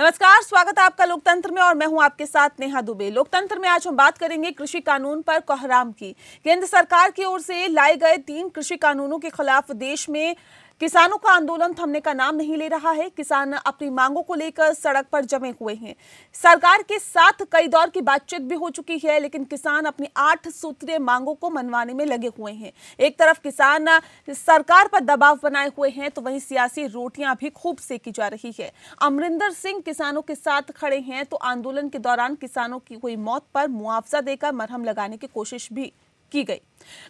नमस्कार, स्वागत है आपका लोकतंत्र में और मैं हूं आपके साथ नेहा दुबे। लोकतंत्र में आज हम बात करेंगे कृषि कानून पर कोहराम की। केंद्र सरकार की ओर से लाए गए 3 कृषि कानूनों के खिलाफ देश में किसानों का आंदोलन थमने का नाम नहीं ले रहा है। किसान अपनी मांगों को लेकर सड़क पर जमे हुए हैं। सरकार के साथ कई दौर की बातचीत भी हो चुकी है, लेकिन किसान अपनी 8 सूत्रीय मांगों को मनवाने में लगे हुए हैं। एक तरफ किसान सरकार पर दबाव बनाए हुए हैं, तो वहीं सियासी रोटियां भी खूब सेकी जा रही है। अमरिंदर सिंह किसानों के साथ खड़े हैं, तो आंदोलन के दौरान किसानों की हुई मौत पर मुआवजा देकर मरहम लगाने की कोशिश भी की गई।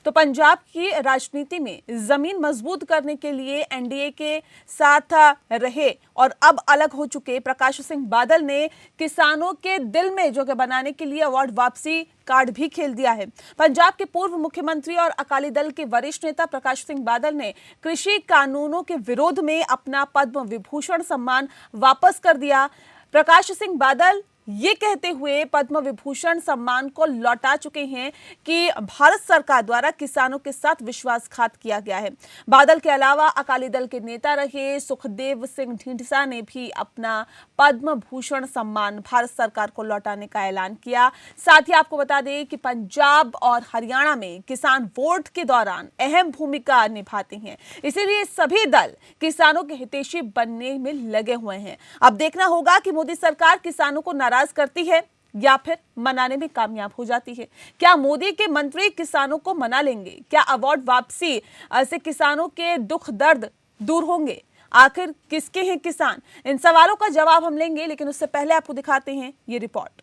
तो पंजाब की राजनीति में जमीन मजबूत करने के लिए एनडीए के साथ रहे और अब अलग हो चुके प्रकाश सिंह बादल ने किसानों के दिल में जगह बनाने के लिए अवार्ड वापसी कार्ड भी खेल दिया है। पंजाब के पूर्व मुख्यमंत्री और अकाली दल के वरिष्ठ नेता प्रकाश सिंह बादल ने कृषि कानूनों के विरोध में अपना पद्म विभूषण सम्मान वापस कर दिया। प्रकाश सिंह बादल ये कहते हुए पद्म विभूषण सम्मान को लौटा चुके हैं कि भारत सरकार द्वारा किसानों के साथ विश्वासघात किया गया है। बादल के अलावा अकाली दल के नेता रहे सुखदेव सिंह ढींढसा ने भी अपना पद्म भूषण सम्मान भारत सरकार को लौटाने का ऐलान किया। साथ ही आपको बता दें कि पंजाब और हरियाणा में किसान वोट के दौरान अहम भूमिका निभाते हैं, इसीलिए सभी दल किसानों के हितैषी बनने में लगे हुए हैं। अब देखना होगा कि मोदी सरकार किसानों को नाराज करती है या फिर मनाने में कामयाब हो जाती है। क्या मोदी के मंत्री किसानों को मना लेंगे? क्या अवार्ड वापसी से किसानों के दुख दर्द दूर होंगे? आखिर किसके हैं किसान? इन सवालों का जवाब हम लेंगे, लेकिन उससे पहले आपको दिखाते हैं ये रिपोर्ट।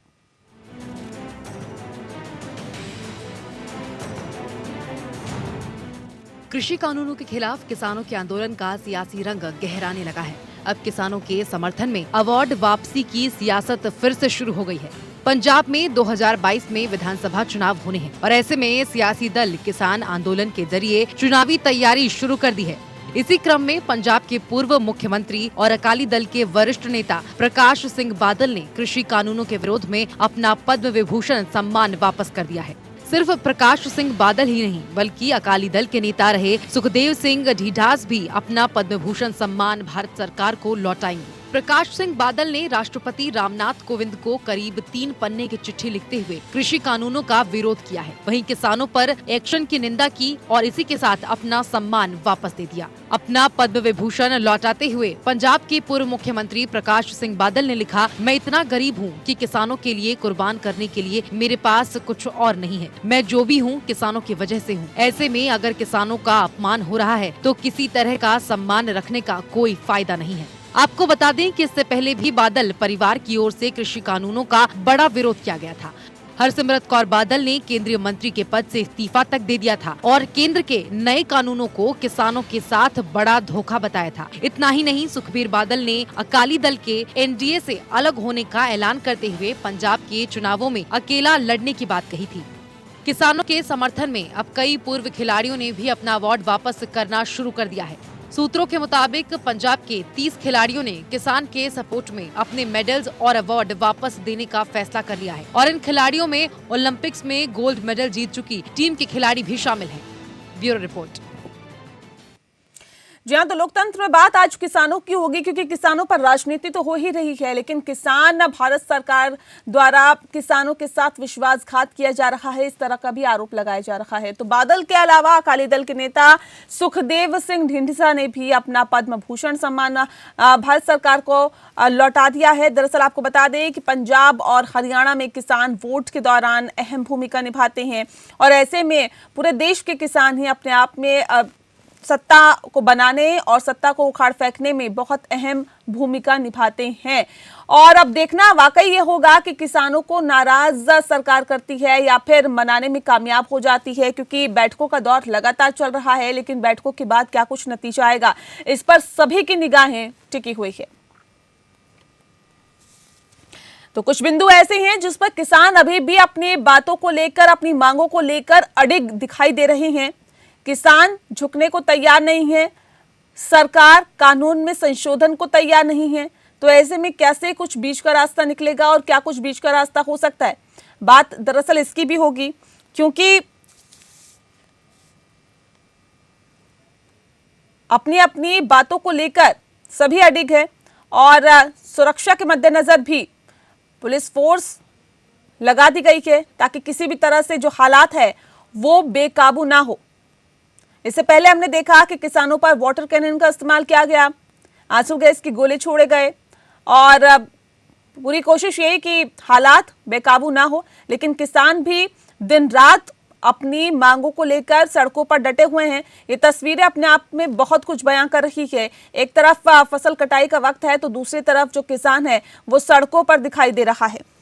कृषि कानूनों के खिलाफ किसानों के आंदोलन का सियासी रंग गहराने लगा है। अब किसानों के समर्थन में अवार्ड वापसी की सियासत फिर से शुरू हो गई है। पंजाब में 2022 में विधानसभा चुनाव होने हैं और ऐसे में सियासी दल किसान आंदोलन के जरिए चुनावी तैयारी शुरू कर दी है। इसी क्रम में पंजाब के पूर्व मुख्यमंत्री और अकाली दल के वरिष्ठ नेता प्रकाश सिंह बादल ने कृषि कानूनों के विरोध में अपना पद्म विभूषण सम्मान वापस कर दिया है। सिर्फ प्रकाश सिंह बादल ही नहीं, बल्कि अकाली दल के नेता रहे सुखदेव सिंह ढींढसा भी अपना पद्म भूषण सम्मान भारत सरकार को लौटाएंगे। प्रकाश सिंह बादल ने राष्ट्रपति रामनाथ कोविंद को करीब 3 पन्ने की चिट्ठी लिखते हुए कृषि कानूनों का विरोध किया है। वहीं किसानों पर एक्शन की निंदा की और इसी के साथ अपना सम्मान वापस दे दिया। अपना पद्म विभूषण लौटाते हुए पंजाब के पूर्व मुख्यमंत्री प्रकाश सिंह बादल ने लिखा, मैं इतना गरीब हूँ कि किसानों के लिए कुर्बान करने के लिए मेरे पास कुछ और नहीं है। मैं जो भी हूँ किसानों की वजह से हूँ। ऐसे में अगर किसानों का अपमान हो रहा है तो किसी तरह का सम्मान रखने का कोई फायदा नहीं है। आपको बता दें कि इससे पहले भी बादल परिवार की ओर से कृषि कानूनों का बड़ा विरोध किया गया था। हरसिमरत कौर बादल ने केंद्रीय मंत्री के पद से इस्तीफा तक दे दिया था और केंद्र के नए कानूनों को किसानों के साथ बड़ा धोखा बताया था। इतना ही नहीं, सुखबीर बादल ने अकाली दल के एनडीए से अलग होने का ऐलान करते हुए पंजाब के चुनावों में अकेला लड़ने की बात कही थी। किसानों के समर्थन में अब कई पूर्व खिलाड़ियों ने भी अपना अवार्ड वापस करना शुरू कर दिया है। सूत्रों के मुताबिक पंजाब के 30 खिलाड़ियों ने किसान के सपोर्ट में अपने मेडल्स और अवार्ड वापस देने का फैसला कर लिया है और इन खिलाड़ियों में ओलंपिक्स में गोल्ड मेडल जीत चुकी टीम के खिलाड़ी भी शामिल हैं। Bureau report. जी हाँ, तो लोकतंत्र में बात आज किसानों की होगी, क्योंकि किसानों पर राजनीति तो हो ही रही है, लेकिन किसान भारत सरकार द्वारा किसानों के साथ विश्वासघात किया जा रहा है, इस तरह का भी आरोप लगाया जा रहा है। तो बादल के अलावा अकाली दल के नेता सुखदेव सिंह ढींढसा ने भी अपना पद्म भूषण सम्मान भारत सरकार को लौटा दिया है। दरअसल आपको बता दें कि पंजाब और हरियाणा में किसान वोट के दौरान अहम भूमिका निभाते हैं और ऐसे में पूरे देश के किसान ही अपने आप में सत्ता को बनाने और सत्ता को उखाड़ फेंकने में बहुत अहम भूमिका निभाते हैं। और अब देखना वाकई ये होगा कि किसानों को नाराज सरकार करती है या फिर मनाने में कामयाब हो जाती है, क्योंकि बैठकों का दौर लगातार चल रहा है, लेकिन बैठकों के बाद क्या कुछ नतीजा आएगा, इस पर सभी की निगाहें टिकी हुई है। तो कुछ बिंदु ऐसे हैं जिस पर किसान अभी भी अपनी बातों को लेकर, अपनी मांगों को लेकर अडिग दिखाई दे रहे हैं। किसान झुकने को तैयार नहीं है, सरकार कानून में संशोधन को तैयार नहीं है। तो ऐसे में कैसे कुछ बीच का रास्ता निकलेगा और क्या कुछ बीच का रास्ता हो सकता है, बात दरअसल इसकी भी होगी, क्योंकि अपनी अपनी बातों को लेकर सभी अडिग है और सुरक्षा के मद्देनजर भी पुलिस फोर्स लगा दी गई है ताकि किसी भी तरह से जो हालात है वो बेकाबू ना हो। इससे पहले हमने देखा कि किसानों पर वाटर कैनन का इस्तेमाल किया गया, आंसू गैस की गोले छोड़े गए और पूरी कोशिश यही कि हालात बेकाबू ना हो, लेकिन किसान भी दिन रात अपनी मांगों को लेकर सड़कों पर डटे हुए हैं। ये तस्वीरें अपने आप में बहुत कुछ बयां कर रही है। एक तरफ फसल कटाई का वक्त है तो दूसरी तरफ जो किसान है वो सड़कों पर दिखाई दे रहा है।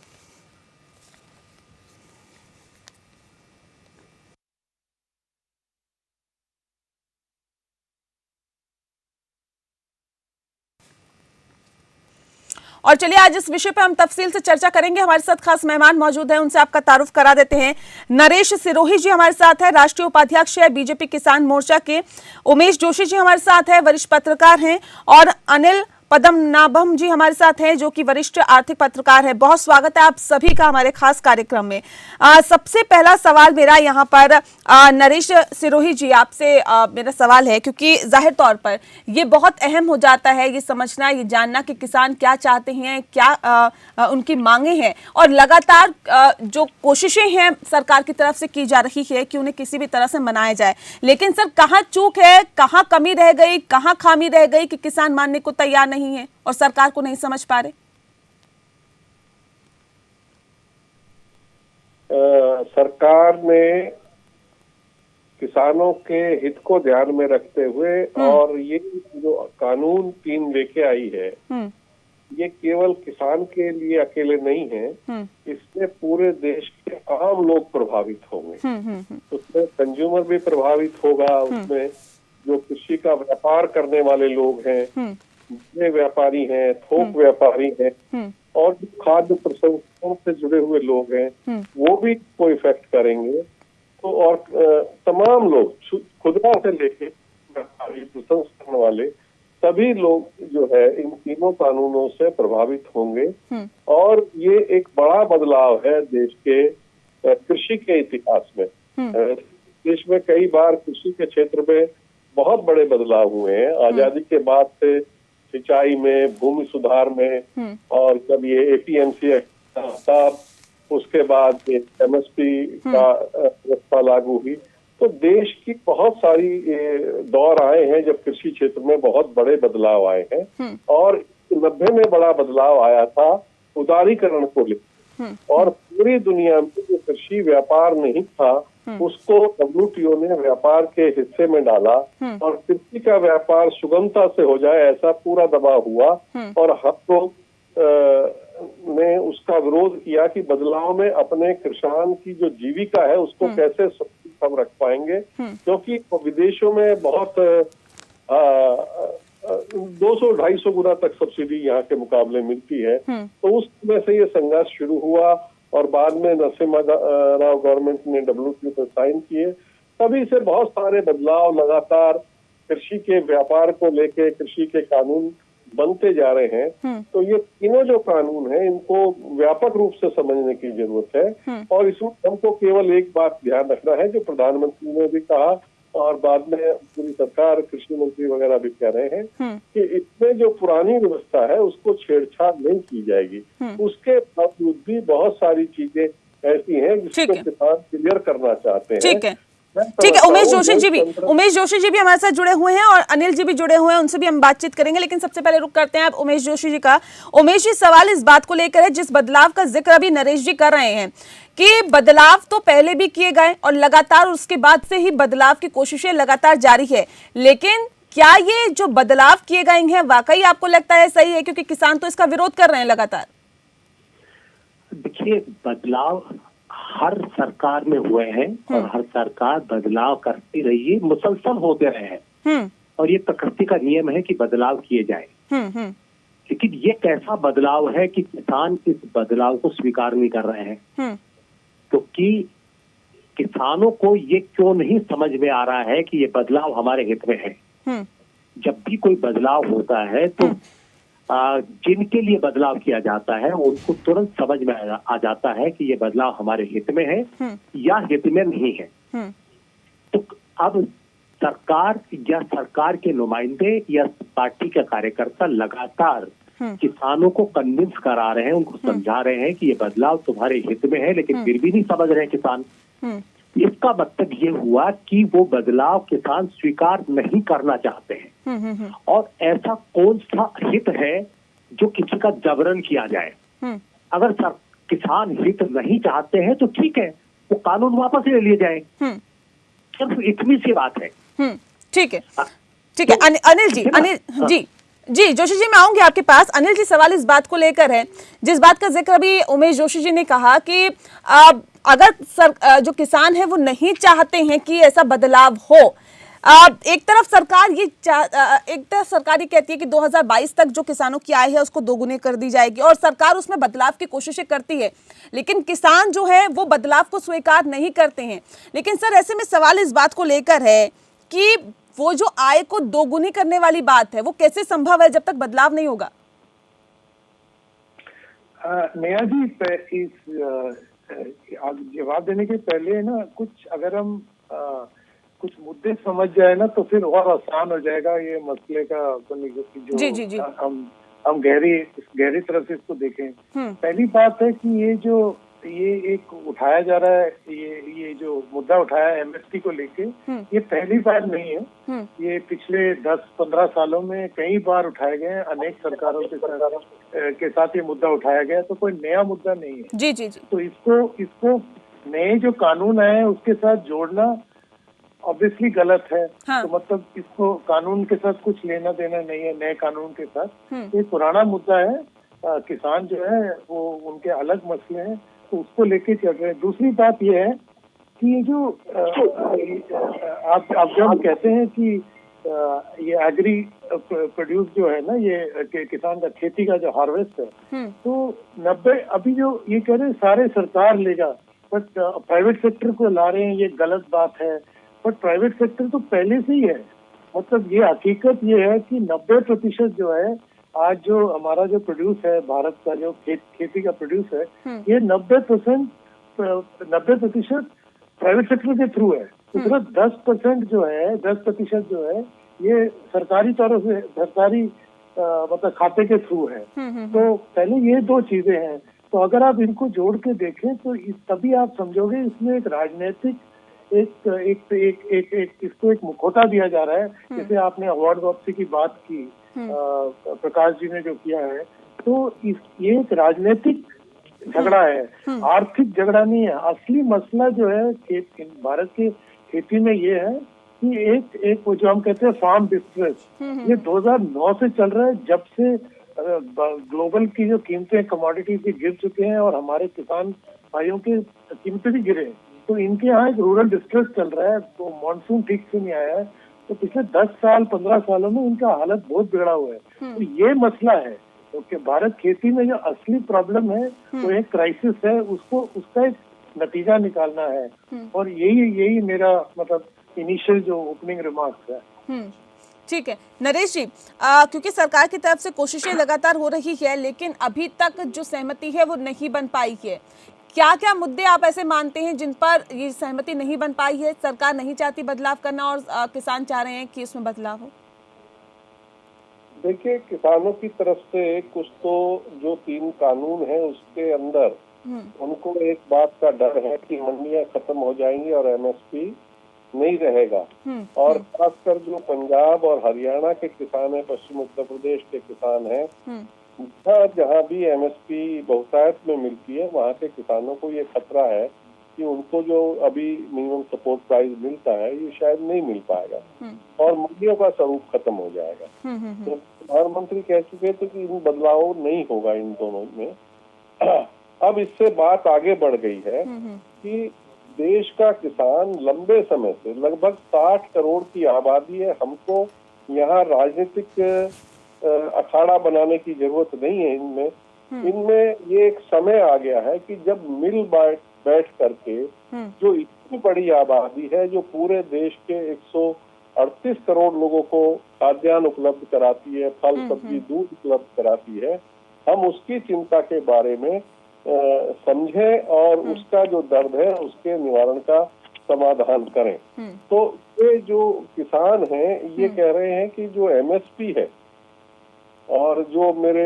और चलिए आज इस विषय पर हम तफसील से चर्चा करेंगे। हमारे साथ खास मेहमान मौजूद हैं, उनसे आपका तारुफ करा देते हैं। नरेश सिरोही जी हमारे साथ है, राष्ट्रीय उपाध्यक्ष है बीजेपी किसान मोर्चा के। उमेश जोशी जी हमारे साथ है, वरिष्ठ पत्रकार हैं। और अनिल पद्मनाभम जी हमारे साथ हैं जो कि वरिष्ठ आर्थिक पत्रकार है। बहुत स्वागत है आप सभी का हमारे खास कार्यक्रम में। सबसे पहला सवाल मेरा यहाँ पर नरेश सिरोही जी आपसे मेरा सवाल है, क्योंकि जाहिर तौर पर ये बहुत अहम हो जाता है ये समझना, ये जानना कि किसान क्या चाहते हैं, क्या उनकी मांगे हैं, और लगातार जो कोशिशें हैं सरकार की तरफ से की जा रही है कि उन्हें किसी भी तरह से मनाया जाए। लेकिन सर कहाँ चूक है, कहाँ कमी रह गई, कहाँ खामी रह गई कि किसान मानने को तैयार नहीं है और सरकार को नहीं समझ पा रहे? सरकार ने किसानों के हित को ध्यान में रखते हुए और ये जो कानून 3 लेके आई है ये केवल किसान के लिए अकेले नहीं है, इसमें पूरे देश के आम लोग प्रभावित होंगे। उसमें कंज्यूमर भी प्रभावित होगा, उसमें जो कृषि का व्यापार करने वाले लोग हैं, ये व्यापारी हैं, थोक व्यापारी हैं, और जो खाद्य प्रसंस्करण से जुड़े हुए लोग हैं वो भी को इफेक्ट करेंगे। तो और तमाम लोग खुदरा से लेके व्यापारी, प्रसंस्करण वाले, सभी लोग जो है इन तीनों कानूनों से प्रभावित होंगे। और ये एक बड़ा बदलाव है देश के कृषि के इतिहास में। देश में कई बार कृषि के क्षेत्र में बहुत बड़े बदलाव हुए हैं। आजादी के बाद से सिंचाई में, भूमि सुधार में, और जब ये एपीएमसी था उसके बाद ये एमएसपी का व्यवस्था लागू हुई, तो देश की बहुत सारी दौर आए हैं जब कृषि क्षेत्र में बहुत बड़े बदलाव आए हैं। और 90 में बड़ा बदलाव आया था उदारीकरण को लेकर, और पूरी दुनिया में जो कृषि व्यापार नहीं था उसको WTO ने व्यापार के हिस्से में डाला और कृषि का व्यापार सुगमता से हो जाए ऐसा पूरा दबाव हुआ। और हम लोग ने उसका विरोध किया कि बदलाव में अपने किसान की जो जीविका है उसको कैसे हम रख पाएंगे, क्योंकि विदेशों में बहुत 200-250 गुना तक सब्सिडी यहाँ के मुकाबले मिलती है। तो उस समय से ये संघर्ष शुरू हुआ और बाद में नरसिम्हा राव गवर्नमेंट ने WTO पर साइन किए। तभी से बहुत सारे बदलाव लगातार कृषि के व्यापार को लेके कृषि के कानून बनते जा रहे हैं। तो ये तीनों जो कानून हैं इनको व्यापक रूप से समझने की जरूरत है। और इसमें हमको केवल एक बात ध्यान रखना है जो प्रधानमंत्री ने भी कहा और बाद में पूरी सरकार, कृषि मंत्री वगैरह भी कह रहे हैं कि इसमें जो पुरानी व्यवस्था है उसको छेड़छाड़ नहीं की जाएगी। उसके बावजूद भी बहुत सारी चीजें ऐसी हैं जिसको किसान क्लियर करना चाहते हैं। ठीक है, उमेश जोशी जी भी हमारे साथ जुड़े हुए हैं और अनिल जी भी जुड़े हुए हैं, उनसे भी हम बातचीत करेंगे। लेकिन सबसे पहले रुक करते हैं आप उमेश जोशी जी का। उमेश जी, सवाल इस बात को लेकर है, जिस बदलाव का जिक्र अभी नरेश जी कर रहे हैं कि बदलाव तो पहले भी किए गए और लगातार उसके बाद से ही बदलाव की कोशिशें लगातार जारी है, लेकिन क्या ये जो बदलाव किए गए हैं वाकई आपको लगता है सही है? क्योंकि किसान तो इसका विरोध कर रहे हैं लगातार। देखिए, बदलाव हर सरकार में हुए हैं और हर सरकार बदलाव करती रही है, मुसलसल होते रहे हैं, और ये प्रकृति का नियम है कि बदलाव किए जाए। लेकिन ये कैसा बदलाव है कि किसान इस बदलाव को स्वीकार नहीं कर रहे हैं, क्योंकि किसानों को ये क्यों नहीं समझ में आ रहा है कि ये बदलाव हमारे हित में है। जब भी कोई बदलाव होता है तो जिनके लिए बदलाव किया जाता है उनको तुरंत समझ में आ जाता है कि ये बदलाव हमारे हित में है या हित में नहीं है। तो अब सरकार या सरकार के नुमाइंदे या पार्टी के कार्यकर्ता लगातार किसानों को कन्विंस करा रहे हैं, उनको समझा रहे हैं कि ये बदलाव तुम्हारे हित में है, लेकिन फिर भी नहीं समझ रहे किसान। इसका मतलब ये हुआ कि वो बदलाव किसान स्वीकार नहीं करना चाहते हैं। और ऐसा कौन सा हित है जो किसी का जबरन किया जाए? अगर किसान हित नहीं चाहते हैं तो ठीक है, वो कानून वापस ले लिए जाए, सिर्फ इतनी सी बात है। ठीक है, ठीक है। अनिल जी, जी जोशी जी, मैं आऊंगी आपके पास। अनिल जी, सवाल इस बात को लेकर है, जिस बात का जिक्र अभी उमेश जोशी जी ने कहा कि अगर जो किसान है वो नहीं चाहते हैं कि ऐसा बदलाव हो। एक तरफ सरकार ये कहती है कि 2022 तक जो किसानों की आय है उसको दोगुनी कर दी जाएगी और सरकार उसमें बदलाव की कोशिशें करती है, लेकिन किसान जो है वो बदलाव को स्वीकार नहीं करते हैं। लेकिन सर, ऐसे में सवाल इस बात को लेकर है कि वो जो आय को दोगुनी करने वाली बात है वो कैसे संभव है जब तक बदलाव नहीं होगा? नेहा जी, इस जवाब देने के पहले ना कुछ अगर हम कुछ मुद्दे समझ जाए ना तो फिर और आसान हो जाएगा ये मसले का जो जी। हम गहरी तरफ से इसको देखें। पहली बात है कि ये एक उठाया जा रहा है, ये जो मुद्दा उठाया है एमएसपी को लेके, ये पहली बार नहीं है। ये पिछले 10-15 सालों में कई बार उठाए गए हैं, अनेक सरकारों के साथ ये मुद्दा उठाया गया, तो कोई नया मुद्दा नहीं है। जी। तो इसको नए जो कानून आए हैं उसके साथ जोड़ना ऑब्वियसली गलत है। हाँ। तो मतलब इसको कानून के साथ कुछ लेना देना नहीं है नए कानून के साथ। ये पुराना मुद्दा है। किसान जो है वो उनके अलग मसले हैं, तो उसको लेके चल रहे हैं। दूसरी बात ये है कि ये जो आप जब कहते हैं कि ये एग्री प्रोड्यूस जो है ना, ये किसान का खेती का जो हार्वेस्ट है, तो 90 अभी जो ये कह रहे हैं सारे सरकार लेगा, बट प्राइवेट सेक्टर को ला रहे हैं, ये गलत बात है। बट प्राइवेट सेक्टर तो पहले से ही है। मतलब ये हकीकत ये है कि 90% जो है आज जो हमारा जो प्रोड्यूस है, भारत का जो खेती का प्रोड्यूस है, ये 90% प्राइवेट सेक्टर के थ्रू है। तो सिर्फ 10% जो है, 10% जो है ये सरकारी तौर से सरकारी मतलब खाते के थ्रू है। तो पहले ये दो चीजें हैं। तो अगर आप इनको जोड़ के देखें तो तभी आप समझोगे इसमें एक राजनीतिक इसको एक मुखौटा दिया जा रहा है। जैसे आपने अवार्ड वापसी की बात की, प्रकाश जी ने जो किया है, तो ये एक राजनीतिक झगड़ा है, आर्थिक झगड़ा नहीं है। असली मसला जो है भारत के खेती में ये है कि एक जो हम कहते हैं फार्म डिस्ट्रेस, ये 2009 से चल रहा है, जब से ग्लोबल की जो कीमतें कमोडिटी की गिर चुके हैं और हमारे किसान भाइयों की कीमतें भी गिरे, तो इनके यहाँ एक रूरल डिस्ट्रेस चल रहा है। तो मानसून ठीक से नहीं आया है, तो पिछले 10-15 सालों में इनका हालत बहुत बिगड़ा हुआ है। तो ये मसला है क्योंकि भारत खेती में जो असली प्रॉब्लम है वो एक क्राइसिस है, उसका एक नतीजा निकालना है। और यही मेरा मतलब इनिशियल जो ओपनिंग रिमार्क्स है। ठीक है नरेश जी, क्योंकि सरकार की तरफ से कोशिशें लगातार हो रही है, लेकिन अभी तक जो सहमति है वो नहीं बन पाई है। क्या क्या मुद्दे आप ऐसे मानते हैं जिन पर ये सहमति नहीं बन पाई है? सरकार नहीं चाहती बदलाव करना और किसान चाह रहे हैं कि इसमें बदलाव हो। देखिए, किसानों की तरफ से कुछ तो जो 3 कानून है उसके अंदर उनको एक बात का डर है कि मंडियां खत्म हो जाएंगी और एमएसपी नहीं रहेगा। और खासकर जो पंजाब और हरियाणा के किसान हैं, पश्चिम उत्तर प्रदेश के किसान हैं, जहाँ भी एमएसपी बहुतायत में मिलती है वहाँ के किसानों को ये खतरा है कि उनको जो अभी मिनिमम सपोर्ट प्राइस मिलता है ये शायद नहीं मिल पाएगा और मंडियों का स्वरूप खत्म हो जाएगा। तो प्रधानमंत्री कह चुके थे कि इन बदलाव नहीं होगा इन दोनों में। अब इससे बात आगे बढ़ गई है कि देश का किसान लंबे समय से, लगभग 60 करोड़ की आबादी है, हमको यहाँ राजनीतिक अखाड़ा बनाने की जरूरत नहीं है। इनमें ये एक समय आ गया है कि जब मिल बैठ करके जो इतनी बड़ी आबादी है, जो पूरे देश के 138 करोड़ लोगों को खाद्यान्न उपलब्ध कराती है, फल सब्जी दूध उपलब्ध कराती है, हम उसकी चिंता के बारे में समझें और उसका जो दर्द है उसके निवारण का समाधान करें। तो ये जो किसान हैं ये कह रहे हैं कि जो एमएसपी है और जो मेरे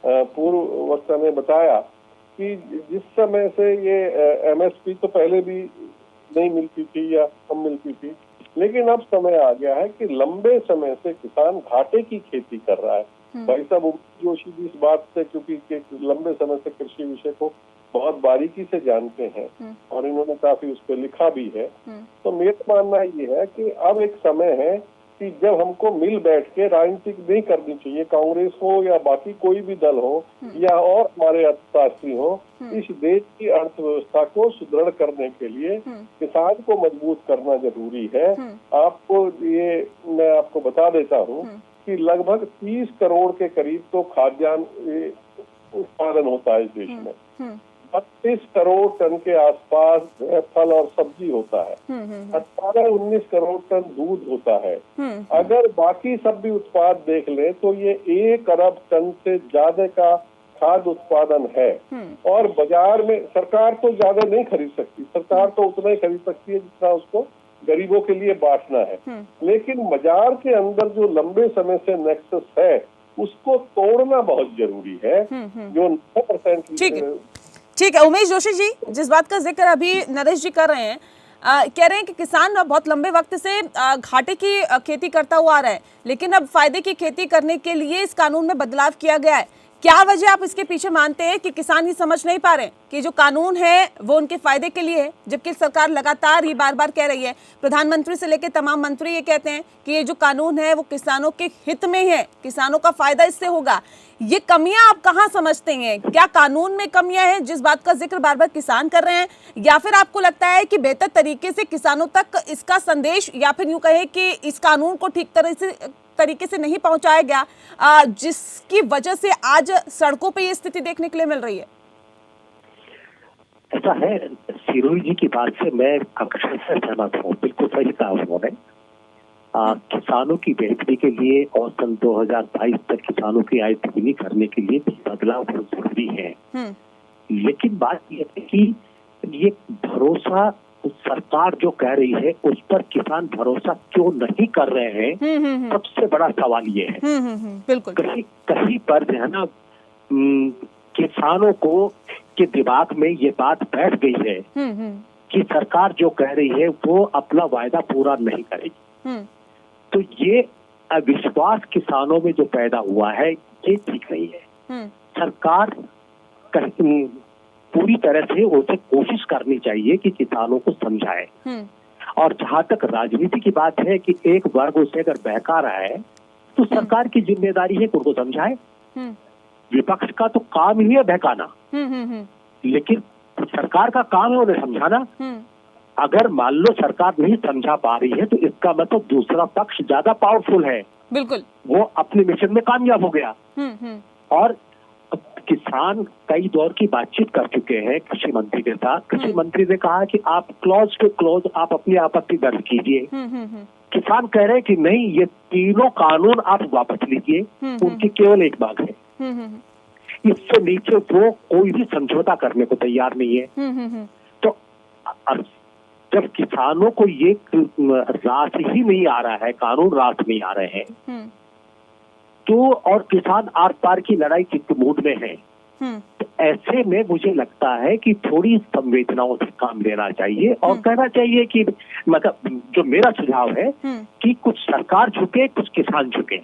पूर्व वक्ता ने बताया कि जिस समय से ये एमएसपी तो पहले भी नहीं मिलती थी या कम मिलती थी, लेकिन अब समय आ गया है कि लंबे समय से किसान घाटे की खेती कर रहा है। भाई साहब उमेश जोशी भी इस बात से, क्योंकि लंबे समय से कृषि विषय को बहुत बारीकी से जानते हैं और इन्होंने काफी उस पर लिखा भी है, तो मेरा मानना ये है कि अब एक समय है कि जब हमको मिल बैठ के राजनीति नहीं करनी चाहिए, कांग्रेस हो या बाकी कोई भी दल हो या और हमारे अर्थशास्त्री हो, इस देश की अर्थव्यवस्था को सुदृढ़ करने के लिए किसान को मजबूत करना जरूरी है। आपको ये मैं आपको बता देता हूँ कि लगभग 30 करोड़ के करीब तो खाद्यान्न उत्पादन होता है इस देश में। 32 करोड़ टन के आसपास फल और सब्जी होता है। 18-19 करोड़ टन दूध होता है। अगर बाकी सब भी उत्पाद देख ले तो ये 1 अरब टन से ज्यादा का खाद्य उत्पादन है। और बाजार में सरकार तो ज्यादा नहीं खरीद सकती, सरकार तो उतना ही खरीद सकती है जितना उसको गरीबों के लिए बांटना है, लेकिन बाजार के अंदर जो लंबे समय से नेक्सस है उसको तोड़ना बहुत जरूरी है। जो 9% ठीक है उमेश जोशी जी, जिस बात का जिक्र अभी नरेश जी कर रहे हैं, कह रहे हैं कि किसान बहुत लंबे वक्त से घाटे की खेती करता हुआ आ रहा है, लेकिन अब फायदे की खेती करने के लिए इस कानून में बदलाव किया गया है। क्या वजह आप इसके पीछे मानते हैं कि किसान ये समझ नहीं पा रहे कि जो कानून है वो उनके फायदे के लिए है, जबकि सरकार लगातार ये बार बार कह रही है, प्रधानमंत्री से लेकर तमाम मंत्री ये कहते हैं कि ये जो कानून है वो किसानों के हित में है, किसानों का फायदा इससे होगा। ये कमियां आप कहां समझते हैं? क्या कानून में कमियां हैं जिस बात का जिक्र बार बार किसान कर रहे हैं, या फिर आपको लगता है कि बेहतर तरीके से किसानों तक इसका संदेश, या फिर यूं कहें कि इस कानून को ठीक तरीके से नहीं पहुंचाया गया, जिसकी वजह से आज सड़कों पे ये स्थिति देखने के लिए मिल रही है? ऐसा है, सिरोही जी की बात से मैं अक्षर से सहमत हूँ, बिल्कुल सही कहा उन्होंने। किसानों की बेहतरी के लिए और सन 2022 तक किसानों की आय दुगनी करने के लिए बदलाव बहुत जरूरी है। लेकिन बात यह है कि ये भरोसा सरकार जो कह रही है उस पर किसान भरोसा क्यों नहीं कर रहे हैं, सबसे बड़ा सवाल ये है। बिल्कुल कहीं पर जो है ना किसानों को के दिमाग में ये बात बैठ गई है कि सरकार जो कह रही है वो अपना वायदा पूरा नहीं करेगी। तो ये अविश्वास किसानों में जो पैदा हुआ है ये ठीक नहीं है। सरकार पूरी तरह से उसे कोशिश करनी चाहिए कि किसानों को समझाए। और जहां तक राजनीति की बात है कि एक वर्ग उसे अगर बहका रहा है तो सरकार की जिम्मेदारी है कि उनको समझाए। विपक्ष का तो काम ही है बहकाना, लेकिन सरकार का काम है उन्हें समझाना। अगर मान लो सरकार नहीं समझा पा रही है तो इसका मतलब दूसरा पक्ष ज्यादा पावरफुल है, बिल्कुल वो अपने मिशन में कामयाब हो गया। और किसान कई दौर की बातचीत कर चुके हैं कृषि मंत्री के साथ। कृषि मंत्री ने कहा कि आप क्लॉज टू क्लॉज आप अपनी आपत्ति दर्ज कीजिए। किसान कह रहे हैं कि नहीं, ये तीनों कानून आप वापस लीजिए। उनकी केवल एक मांग है, इससे नीचे वो कोई भी समझौता करने को तैयार नहीं है। तो जब किसानों को ये रास ही नहीं आ रहा है, कानून रास नहीं आ रहे हैं, तो और किसान आर पार की लड़ाई की मूड में है, तो ऐसे में मुझे लगता है कि थोड़ी संवेदनाओं से काम लेना चाहिए और कहना चाहिए कि मतलब जो मेरा सुझाव है कि कुछ सरकार झुके कुछ किसान झुके,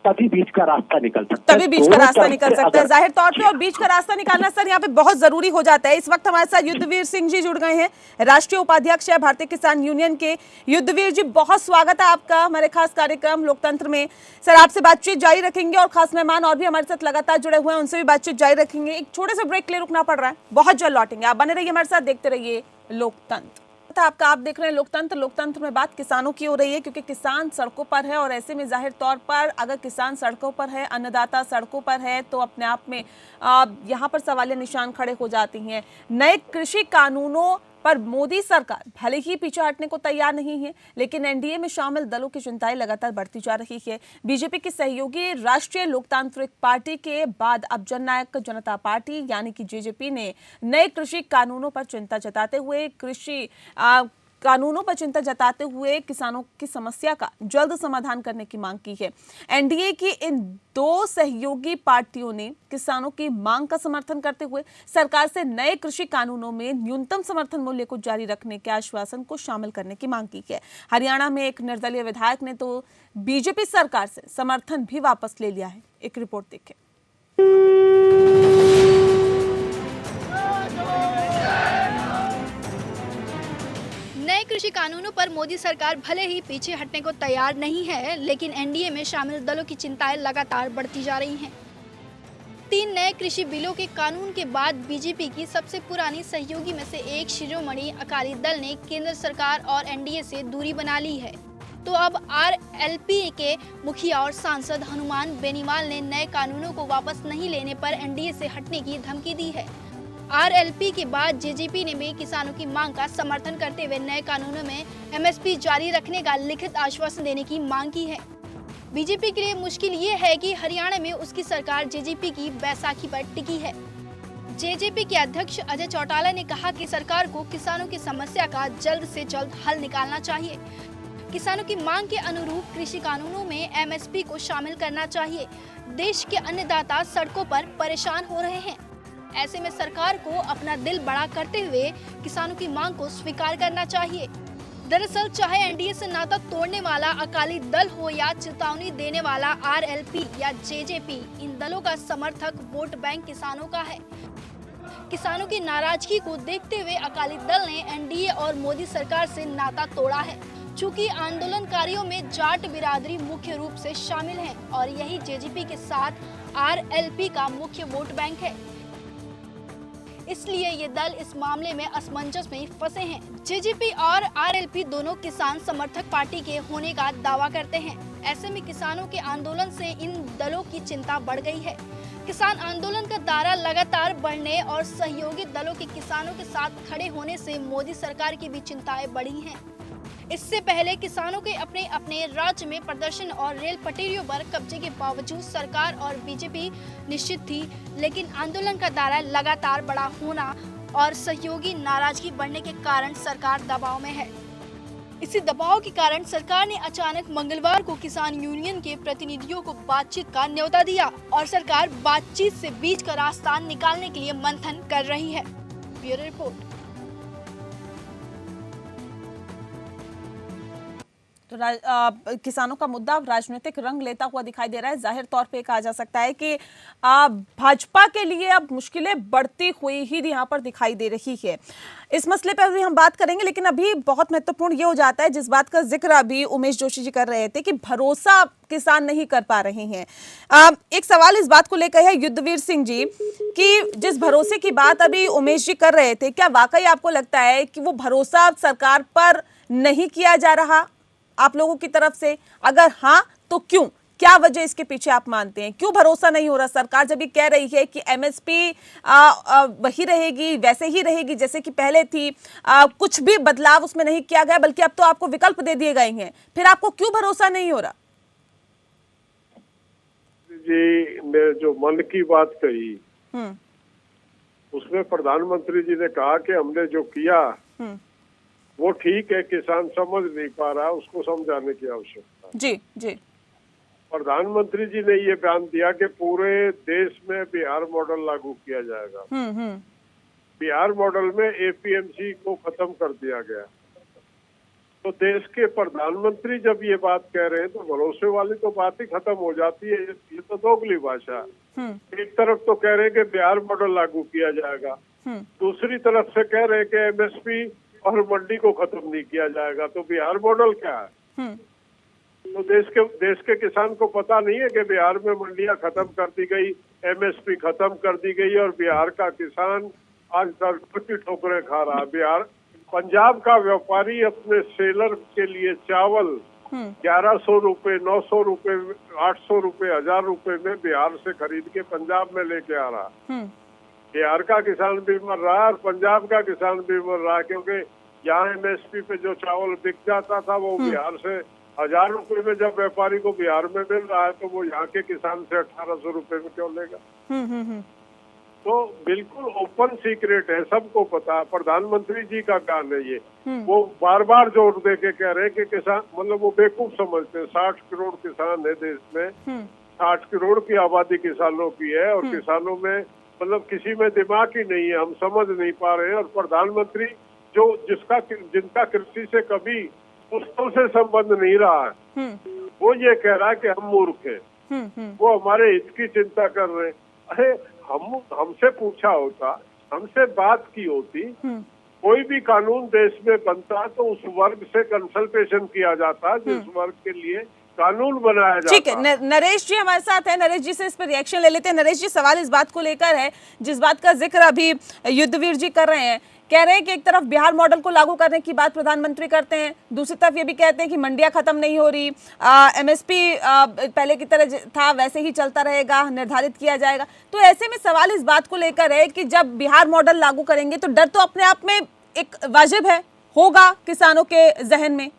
तभी बीच का रास्ता निकल सकता है। तभी बीच का रास्ता निकल सकता है जाहिर तौर पे, और बीच का रास्ता निकालना सर यहाँ पे बहुत जरूरी हो जाता है। इस वक्त हमारे साथ युद्धवीर सिंह जी जुड़ गए हैं, राष्ट्रीय उपाध्यक्ष है भारतीय किसान यूनियन के। युद्धवीर जी, बहुत स्वागत है आपका हमारे खास कार्यक्रम लोकतंत्र में। सर, आपसे बातचीत जारी रखेंगे और खास मेहमान और भी हमारे साथ लगातार जुड़े हुए हैं, उनसे भी बातचीत जारी रखेंगे। एक छोटे से ब्रेक के लिए रुकना पड़ रहा है, बहुत जल्द लौटेंगे। आप बने रहिए हमारे साथ, देखते रहिए लोकतंत्र। आपका आप देख रहे हैं लोकतंत्र। लोकतंत्र में बात किसानों की हो रही है, क्योंकि किसान सड़कों पर है और ऐसे में जाहिर तौर पर अगर किसान सड़कों पर है, अन्नदाता सड़कों पर है, तो अपने आप में यहाँ पर सवालिया निशान खड़े हो जाती हैं। नए कृषि कानूनों पर मोदी सरकार भले ही पीछे हटने को तैयार नहीं है, लेकिन एनडीए में शामिल दलों की चिंताएं लगातार बढ़ती जा रही है। बीजेपी की सहयोगी राष्ट्रीय लोकतांत्रिक पार्टी के बाद अब जननायक जनता पार्टी यानी कि जेजेपी ने नए कृषि कानूनों पर चिंता जताते हुए कृषि कानूनों पर चिंता जताते हुए किसानों की समस्या का जल्द समाधान करने की मांग की है। एनडीए की इन दो सहयोगी पार्टियों ने किसानों की मांग का समर्थन करते हुए सरकार से नए कृषि कानूनों में न्यूनतम समर्थन मूल्य को जारी रखने के आश्वासन को शामिल करने की मांग की है। हरियाणा में एक निर्दलीय विधायक ने तो बीजेपी सरकार से समर्थन भी वापस ले लिया है। एक रिपोर्ट देखें। नए कृषि कानूनों पर मोदी सरकार भले ही पीछे हटने को तैयार नहीं है, लेकिन एनडीए में शामिल दलों की चिंताएं लगातार बढ़ती जा रही हैं। 3 नए कृषि बिलों के कानून के बाद बीजेपी की सबसे पुरानी सहयोगी में से एक शिरोमणि अकाली दल ने केंद्र सरकार और एनडीए से दूरी बना ली है। तो अब आरएलपी के मुखिया और सांसद हनुमान बेनीवाल ने नए कानूनों को वापस नहीं लेने पर एनडीए से हटने की धमकी दी है। आरएलपी के बाद जेजेपी ने भी किसानों की मांग का समर्थन करते हुए नए कानूनों में एमएसपी जारी रखने का लिखित आश्वासन देने की मांग की है। बीजेपी के लिए मुश्किल ये है कि हरियाणा में उसकी सरकार जेजेपी की बैसाखी पर टिकी है। जेजेपी के अध्यक्ष अजय चौटाला ने कहा कि सरकार को किसानों की समस्या का जल्द से जल्द हल निकालना चाहिए। किसानों की मांग के अनुरूप कृषि कानूनों में एमएसपी को शामिल करना चाहिए। देश के अन्नदाता सड़कों पर परेशान हो रहे हैं। ऐसे में सरकार को अपना दिल बड़ा करते हुए किसानों की मांग को स्वीकार करना चाहिए। दरअसल चाहे एनडीए से नाता तोड़ने वाला अकाली दल हो या चेतावनी देने वाला आरएलपी या जेजेपी, इन दलों का समर्थक वोट बैंक किसानों का है। किसानों की नाराजगी को देखते हुए अकाली दल ने एनडीए और मोदी सरकार से नाता तोड़ा है। चूंकि आंदोलनकारियों में जाट बिरादरी मुख्य रूप से शामिल है और यही जेजेपी के साथ आरएलपी का मुख्य वोट बैंक है, इसलिए ये दल इस मामले में असमंजस में फंसे हैं। जेजेपी और आरएलपी दोनों किसान समर्थक पार्टी के होने का दावा करते हैं। ऐसे में किसानों के आंदोलन से इन दलों की चिंता बढ़ गई है। किसान आंदोलन का दायरा लगातार बढ़ने और सहयोगी दलों के किसानों के साथ खड़े होने से मोदी सरकार की भी चिंताएं बढ़ी हैं। इससे पहले किसानों के अपने अपने राज्य में प्रदर्शन और रेल पटरियों पर कब्जे के बावजूद सरकार और बीजेपी निश्चित थी, लेकिन आंदोलन का दायरा लगातार बड़ा होना और सहयोगी नाराजगी बढ़ने के कारण सरकार दबाव में है। इसी दबाव के कारण सरकार ने अचानक मंगलवार को किसान यूनियन के प्रतिनिधियों को बातचीत का न्योता दिया और सरकार बातचीत से बीच का रास्ता निकालने के लिए मंथन कर रही है। Bureau report. तो किसानों का मुद्दा राजनीतिक रंग लेता हुआ दिखाई दे रहा है। जाहिर तौर पे कहा जा सकता है कि भाजपा के लिए अब मुश्किलें बढ़ती हुई ही यहाँ पर दिखाई दे रही है। इस मसले पर भी हम बात करेंगे, लेकिन अभी बहुत महत्वपूर्ण ये हो जाता है जिस बात का जिक्र अभी उमेश जोशी जी कर रहे थे कि भरोसा किसान नहीं कर पा रहे हैं। एक सवाल इस बात को लेकर है युद्धवीर सिंह जी कि जिस भरोसे की बात अभी उमेश जी कर रहे थे, क्या वाकई आपको लगता है कि वो भरोसा सरकार पर नहीं किया जा रहा आप लोगों की तरफ से? अगर हाँ तो क्यों? क्या वजह इसके पीछे आप मानते हैं? क्यों भरोसा नहीं हो रहा? सरकार जब ये कह रही है कि एमएसपी वही रहेगी, वैसे ही रहेगी जैसे कि पहले थी, कुछ भी बदलाव उसमें नहीं किया गया, बल्कि अब तो आपको विकल्प दे दिए गए हैं, फिर आपको क्यों भरोसा नहीं हो रहा? जी, मैं जो मन की बात कही उसमें प्रधानमंत्री जी ने कहा कि हमने जो किया वो ठीक है, किसान समझ नहीं पा रहा, उसको समझाने की आवश्यकता। जी जी। प्रधानमंत्री जी ने ये बयान दिया कि पूरे देश में बिहार मॉडल लागू किया जाएगा। बिहार मॉडल में एपीएमसी को खत्म कर दिया गया। तो देश के प्रधानमंत्री जब ये बात कह रहे हैं तो भरोसे वाली तो बात ही खत्म हो जाती है। ये तो दोगली भाषा। एक तरफ तो कह रहे हैं कि बिहार मॉडल लागू किया जाएगा, दूसरी तरफ से कह रहे हैं कि एमएसपी और मंडी को खत्म नहीं किया जाएगा। तो बिहार मॉडल क्या है? तो देश के किसान को पता नहीं है कि बिहार में मंडियां खत्म कर दी गई, एमएसपी खत्म कर दी गई और बिहार का किसान आज दर्द की ठोकरें खा रहा है। बिहार पंजाब का व्यापारी अपने सेलर के लिए चावल 1100 रुपए, 900 रुपए, 800 रुपए, 1000 रुपए में बिहार से खरीद के पंजाब में लेके आ रहा। बिहार का किसान भी मर रहा है और पंजाब का किसान भी मर रहा है, क्योंकि यहाँ एमएसपी पे जो चावल बिक जाता था वो बिहार से 1000 रुपए में जब व्यापारी को बिहार में मिल रहा है तो वो यहाँ के किसान से 1800 रुपए में क्यों लेगा? तो बिल्कुल ओपन सीक्रेट है, सबको पता है। प्रधानमंत्री जी का काम है ये। वो बार बार जोर दे के कह रहे हैं कि किसान, मतलब वो बेवकूफ समझते हैं। 60 करोड़ किसान है देश में, 60 करोड़ की आबादी किसानों की है, और किसानों में मतलब किसी में दिमाग ही नहीं है, हम समझ नहीं पा रहे हैं। और प्रधानमंत्री जो जिनका कृषि से कभी पुस्तकों से संबंध नहीं रहा है, वो ये कह रहा है कि हम मूर्ख हैं, वो हमारे हित की चिंता कर रहे हैं। अरे हमसे पूछा होता, हमसे बात की होती, कोई भी कानून देश में बनता तो उस वर्ग से कंसल्टेशन किया जाता जिस वर्ग के लिए कानून बनाया जाता। ठीक है, नरेश जी हमारे साथ है, नरेश जी से इस पर रिएक्शन ले लेते हैं। नरेश जी, सवाल इस बात को लेकर है, जिस बात का जिक्र अभी युद्धवीर जी कर रहे हैं। कह रहे हैं कि एक तरफ बिहार मॉडल को लागू करने की बात प्रधानमंत्री करते हैं, दूसरी तरफ ये भी कहते हैं कि मंडियां खत्म नहीं हो रही, एमएसपी पहले की तरह था वैसे ही चलता रहेगा, निर्धारित किया जाएगा। तो ऐसे में सवाल इस बात को लेकर है कि जब बिहार मॉडल लागू करेंगे तो डर तो अपने आप में एक वाजिब है, होगा किसानों के जहन में।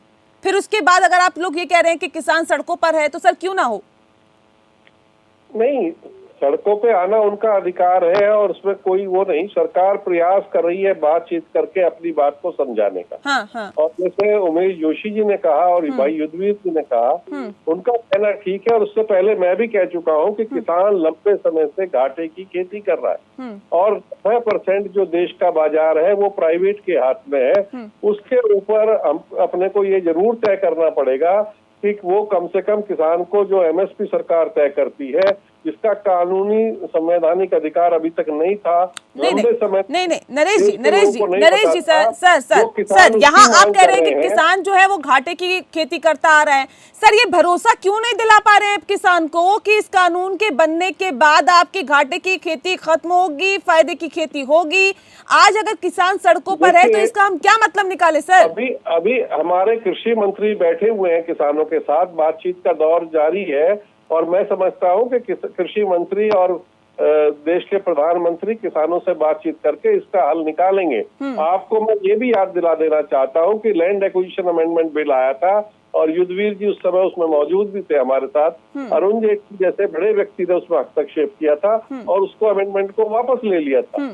फिर उसके बाद अगर आप लोग ये कह रहे हैं कि किसान सड़कों पर है, तो सर क्यों ना हो? नहीं, सड़कों पे आना उनका अधिकार है और उसमें कोई वो नहीं। सरकार प्रयास कर रही है बातचीत करके अपनी बात को समझाने का। हाँ। और जैसे उमेश जोशी जी ने कहा और भाई युद्धवीर जी ने कहा, उनका कहना ठीक है। और उससे पहले मैं भी कह चुका हूँ कि किसान लंबे समय से घाटे की खेती कर रहा है, और 6% जो देश का बाजार है वो प्राइवेट के हाथ में है। उसके ऊपर अपने को ये जरूर तय करना पड़ेगा कि वो कम से कम किसान को जो एमएसपी सरकार तय करती है, जिसका कानूनी संवैधानिक अधिकार अभी तक नहीं था, लंबे समय नहीं नरेश जी सर यहाँ आप कह रहे हैं कि किसान जो है वो घाटे की खेती करता आ रहा है। सर ये भरोसा क्यों नहीं दिला पा रहे हैं किसान को कि इस कानून के बनने के बाद आपकी घाटे की खेती खत्म होगी, फायदे की खेती होगी? आज अगर किसान सड़कों पर है तो इसका हम क्या मतलब निकाले सर? अभी हमारे कृषि मंत्री बैठे हुए हैं किसानों के साथ, बातचीत का दौर जारी है। और मैं समझता हूं कि कृषि मंत्री और देश के प्रधानमंत्री किसानों से बातचीत करके इसका हल निकालेंगे। आपको मैं ये भी याद दिला देना चाहता हूं कि लैंड एक्विजिशन अमेंडमेंट बिल आया था और युद्धवीर जी उस समय उसमें मौजूद भी थे हमारे साथ। अरुण जेटली जैसे बड़े व्यक्ति ने उसमें हस्तक्षेप किया था और उसको अमेंडमेंट को वापस ले लिया था।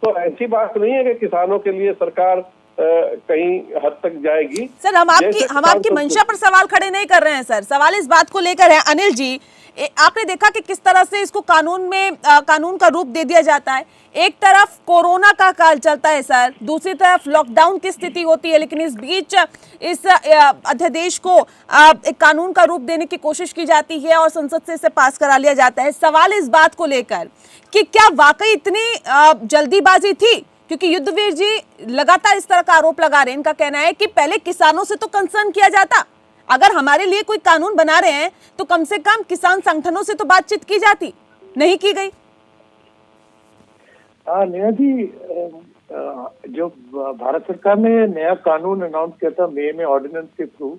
तो ऐसी बात नहीं है कि किसानों के लिए सरकार कहीं हद तक जाएगी। सर हम आपकी मंशा पर सवाल खड़े नहीं कर रहे हैं सर, सवाल इस बात को लेकर है। अनिल जी, आपने देखा कि किस तरह से इसको कानून का रूप दे दिया जाता है। एक तरफ कोरोना का काल चलता है सर, दूसरी तरफ लॉकडाउन की स्थिति होती है, लेकिन इस बीच इस अध्यादेश को एक कानून का रूप देने की कोशिश की जाती है और संसद से इसे पास करा लिया जाता है। सवाल इस बात को लेकर कि क्या वाकई इतनी जल्दीबाजी थी? क्योंकि युद्धवीर जी लगातार इस तरह का आरोप लगा रहे हैं। इनका कहना है कि पहले किसानों से तो कंसर्न किया जाता, अगर हमारे लिए कोई कानून बना रहे हैं तो कम से कम किसान संगठनों से तो बातचीत की जाती, नहीं की गई। नेहा जी, जो भारत सरकार ने नया कानून अनाउंस किया था मई में ऑर्डिनेंस के थ्रू,